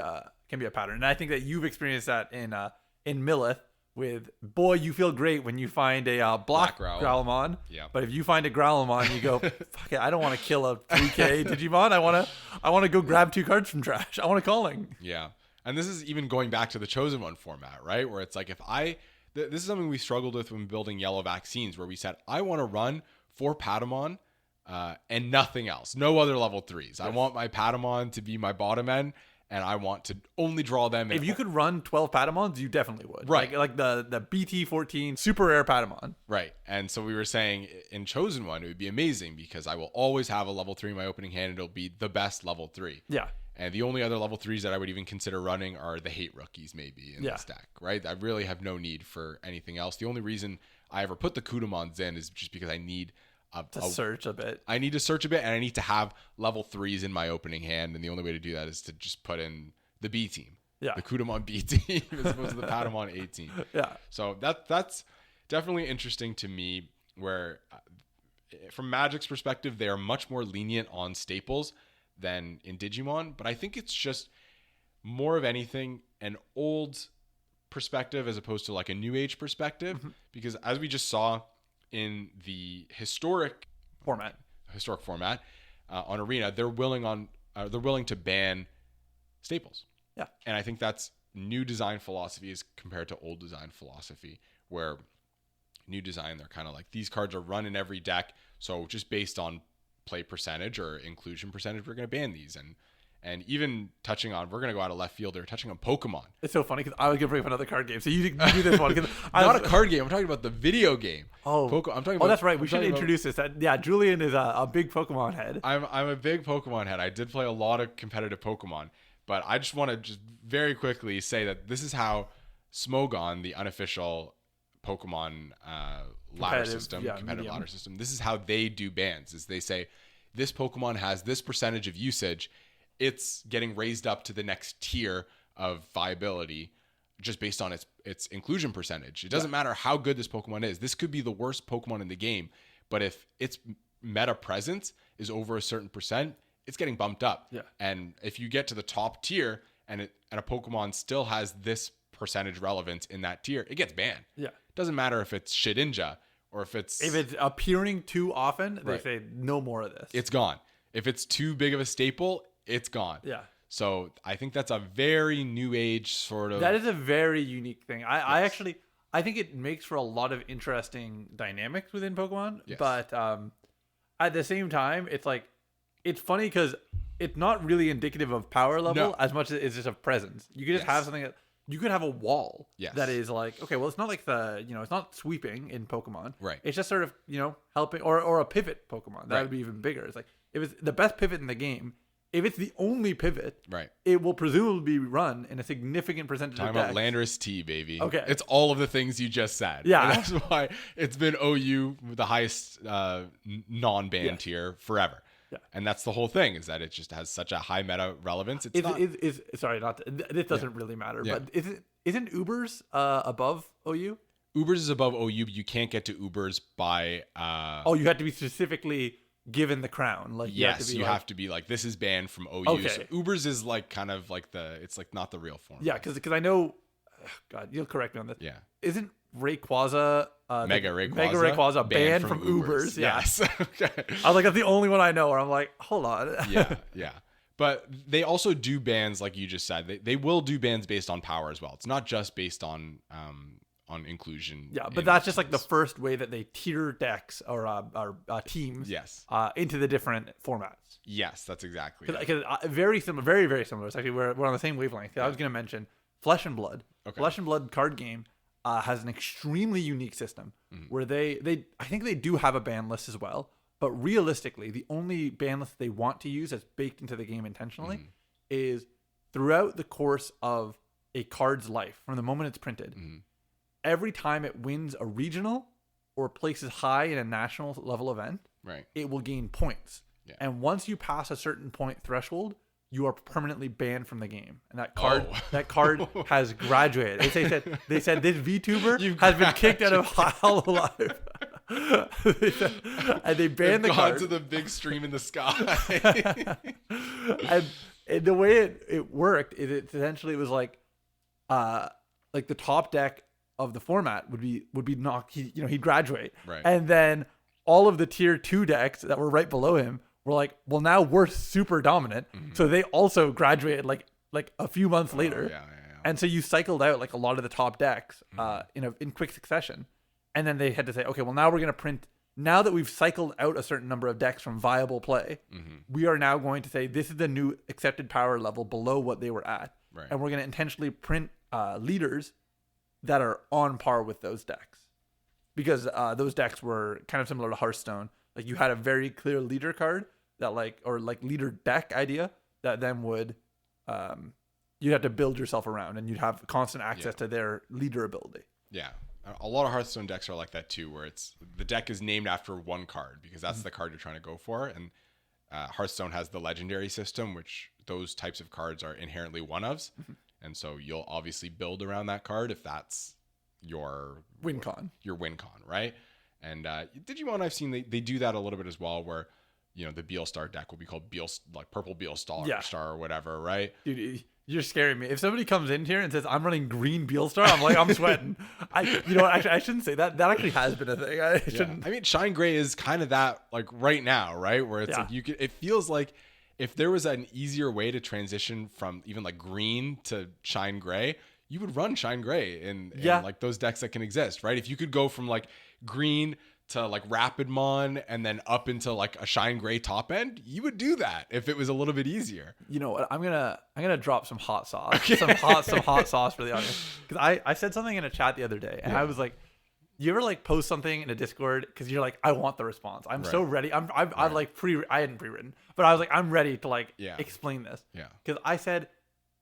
can be a pattern. And I think that you've experienced that in Millith with, boy, you feel great when you find a black Growlmon. Yeah. But if you find a Growlmon, you go, fuck it, I don't want to kill a 3K Digimon. I want to go grab 2 cards from trash. I want a calling. Yeah. And this is even going back to the Chosen One format, right? Where it's like, this is something we struggled with when building Yellow Vaccines, where we said, I want to run 4 Patamon and nothing else. No other level 3s. Yes. I want my Patamon to be my bottom end, and I want to only draw them. If you could run 12 Patamons, you definitely would. Right. Like the BT14 super rare Patamon. Right. And so we were saying in Chosen One, it would be amazing because I will always have a level 3 in my opening hand, and it'll be the best level 3. Yeah. And the only other level 3s that I would even consider running are the hate rookies maybe in this deck, right? I really have no need for anything else. The only reason I ever put the Kudamons in is just because I need to search a bit. I need to search a bit, and I need to have level 3s in my opening hand, and the only way to do that is to just put in the B team. Yeah. The Kudamon B team as opposed to the Patamon A team. Yeah. So that's definitely interesting to me, where from Magic's perspective, they are much more lenient on staples than in Digimon, but I think it's just more of anything an old perspective as opposed to like a new age perspective, because as we just saw in the historic format on Arena, they're willing to ban staples. Yeah. And I think that's new design philosophy as compared to old design philosophy, where new design, they're kind of like, these cards are run in every deck, so just based on play percentage or inclusion percentage, we're going to ban these. And even touching on, we're going to go out of left field, they're touching on Pokemon. It's so funny because I was going to bring up another card game. So you do this one. Not a card game. I'm talking about the video game. I'm talking about, that's right. We should introduce this. Julian is a big Pokemon head. I'm a big Pokemon head. I did play a lot of competitive Pokemon, but I just want to just very quickly say that this is how Smogon, the unofficial Pokemon ladder system, competitive ladder system, this is how they do bans. Is they say this Pokemon has this percentage of usage, it's getting raised up to the next tier of viability just based on its inclusion percentage. It doesn't matter how good this Pokemon is. This could be the worst Pokemon in the game, but if its meta presence is over a certain percent, it's getting bumped up. Yeah. And if you get to the top tier and a Pokemon still has this percentage relevance in that tier, it gets banned. Yeah. Doesn't matter if it's Shedinja or if it's appearing too often, they say no more of this. It's gone. If it's too big of a staple, it's gone. Yeah. So I think that's a very new age sort of. That is a very unique thing. I think it makes for a lot of interesting dynamics within Pokemon. Yes. But at the same time, it's funny because it's not really indicative of power level as much as it's just of presence. You could just have something that. You could have a wall that is like, okay, well, it's not like it's not sweeping in Pokemon. Right. It's just sort of, helping, or a pivot Pokemon. That would be even bigger. It's like, if it's the best pivot in the game, if it's the only pivot, it will presumably be run in a significant percentage of decks. Talking about Landorus T, baby. Okay. It's all of the things you just said. Yeah. And that's why it's been OU, the highest non-ban tier forever. Yeah. And that's the whole thing, is that it just has such a high meta relevance. This doesn't really matter, but isn't Ubers above OU? Ubers is above OU, but you can't get to Ubers by you have to be specifically given the crown. Like you have to be like, this is banned from OU. Okay. So Ubers is like kind of like it's like not the real form. Yeah, because I know, God, you'll correct me on this. Yeah. Isn't Rayquaza Mega Rayquaza banned from Ubers? Yes. Okay. I was like, that's the only one I know where I'm like, hold on. Yeah. But they also do bans, like you just said. They will do bans based on power as well. It's not just based on inclusion. Yeah, but that's just like the first way that they tier decks or teams into the different formats. Yes, that's exactly it. Because very similar, very, very similar. It's actually, we're on the same wavelength. I was going to mention Flesh and Blood. Okay. Flesh and Blood card game has an extremely unique system where I think they do have a ban list as well, but realistically, the only ban list they want to use that's baked into the game intentionally is throughout the course of a card's life, from the moment it's printed, every time it wins a regional or places high in a national level event, it will gain points. Yeah. And once you pass a certain point threshold, you are permanently banned from the game. And that card has graduated. They said this VTuber has been kicked out of Hololive. And they banned the card. To the big stream in the sky. The way it worked is it essentially was like the top deck of the format would be knocked. He'd graduate, Right. and then all of the tier 2 decks that were right below him were like, well, now we're super dominant, so they also graduated like a few months later. Yeah. And so you cycled out like a lot of the top decks in quick succession, and then they had to say, okay, well, now we're gonna print. Now that we've cycled out a certain number of decks from viable play, we are now going to say this is the new accepted power level below what they were at. Right. And we're going to intentionally print leaders that are on par with those decks. Because those decks were kind of similar to Hearthstone. Like you had a very clear leader card that leader deck idea that then would, you'd have to build yourself around and you'd have constant access to their leader ability. Yeah. A lot of Hearthstone decks are like that too, where it's the deck is named after one card because that's the card you're trying to go for. And Hearthstone has the legendary system, which those types of cards are inherently one-ofs. And so you'll obviously build around that card if that's your win con, right? And Digimon, I've seen they do that a little bit as well, where the Beelstar deck will be called Purple Beelstar Star or whatever, right? Dude, you're scaring me. If somebody comes in here and says I'm running green Beelstar, I'm sweating. I shouldn't say that. That actually has been a thing. I shouldn't. I mean, Shine Gray is kind of that, like right now, right? Where it's like it feels like if there was an easier way to transition from even like green to Shine Gray, you would run Shine Gray in like those decks that can exist, right? If you could go from like green to like Rapidmon and then up into like a Shine Gray top end, you would do that if it was a little bit easier. You know what? I'm gonna drop some hot sauce, some hot sauce for the audience, because I said something in a chat the other day, and I was like, you ever like post something in a Discord because you're like, I want the response. I'm so ready. I hadn't pre-written, but I was like, I'm ready to like explain this. Yeah. Because I said,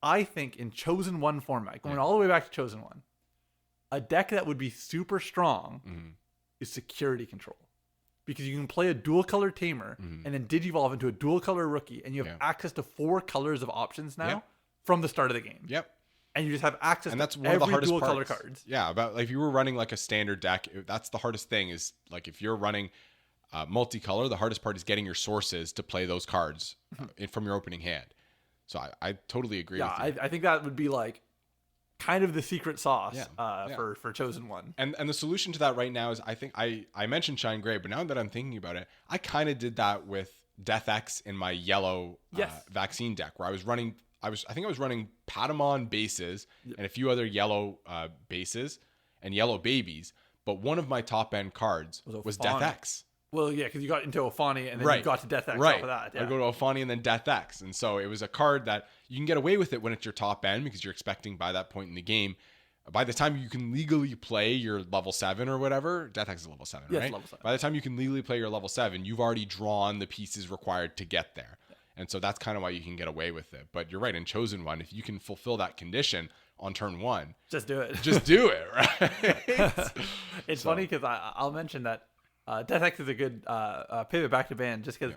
I think in Chosen One format, going all the way back to Chosen One, a deck that would be super strong is Security Control. Because you can play a dual color tamer and then digivolve into a dual color rookie, and you have access to 4 colors of options now from the start of the game. Yep. And you just have access and that's to one of the every hardest dual parts. color cards. Yeah, about like if you were running like a standard deck, that's the hardest thing is like if you're running multicolor, the hardest part is getting your sources to play those cards from your opening hand. So I totally agree with you. I think that would be like kind of the secret sauce for Chosen One. And the solution to that right now is I think I mentioned Shine Gray, but now that I'm thinking about it, I kind of did that with Death X in my yellow vaccine deck where I think I was running Patamon bases and a few other yellow bases and yellow babies, but one of my top end cards was Death X. Well, yeah, because you got into Ophani and then you got to Death X off of that. Yeah. I go to Ophani and then Death X. And so it was a card that you can get away with it when it's your top end because you're expecting by that point in the game, by the time you can legally play your level 7 or whatever, Death X is level 7, right? It's level 7. By the time you can legally play your level 7, you've already drawn the pieces required to get there. And so that's kind of why you can get away with it. But you're right, in Chosen One, if you can fulfill that condition on turn 1, just do it. Just do it, right? It's funny because I'll mention that Death X is a good pivot back to ban just because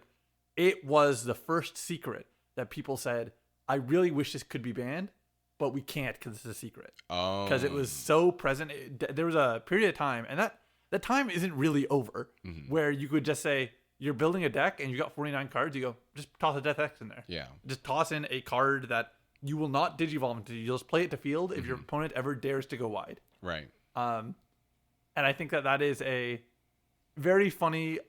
it was the first secret that people said, I really wish this could be banned, but we can't because it's a secret. Oh. Because it was so present. There was a period of time, and that time isn't really over, where you could just say, you're building a deck and you got 49 cards, you go, just toss a Death X in there. Yeah. Just toss in a card that you will not digivolve into. You'll just play it to field if your opponent ever dares to go wide. Right. And I think that is a very funny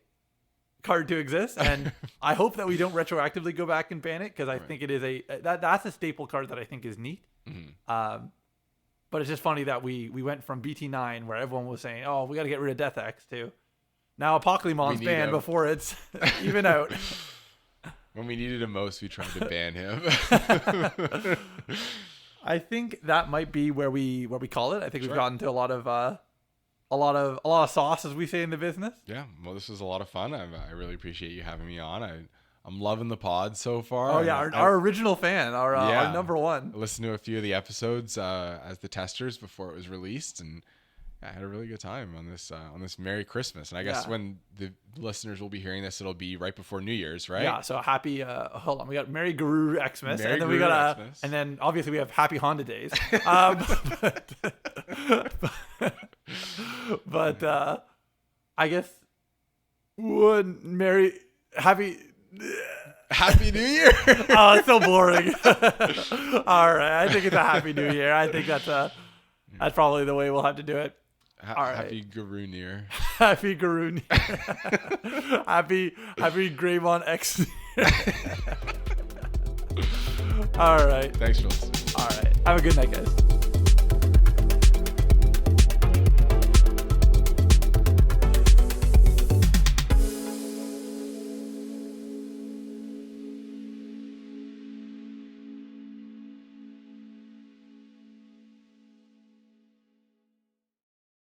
card to exist, and I hope that we don't retroactively go back and ban it because I think it is that's a staple card that I think is neat. But it's just funny that we went from BT9 where everyone was saying, oh, we got to get rid of Death X to now Apoclymon's banned before it's even out. When we needed him most, we tried to ban him. I think that might be where we call it. I think we've gotten to a lot of sauce, as we say in the business. Yeah, well, this was a lot of fun. I really appreciate you having me on. I'm loving the pod so far. Oh yeah, our original fan, our number one. I listened to a few of the episodes as the testers before it was released, and I had a really good time on this Merry Christmas. And I guess when the listeners will be hearing this, it'll be right before New Year's, right? Yeah. So happy. Hold on, we got Merry Garurumon Xmas, and then we got and then obviously we have Happy Honda Days. But I guess happy. Happy New Year. Oh, it's so boring. All right, I think it's a Happy New Year. I think that's probably the way we'll have to do it. All right. Happy Garurumon Year. Happy Garurumon. happy Greymon X. All right. Thanks for listening. All right. Have a good night, guys.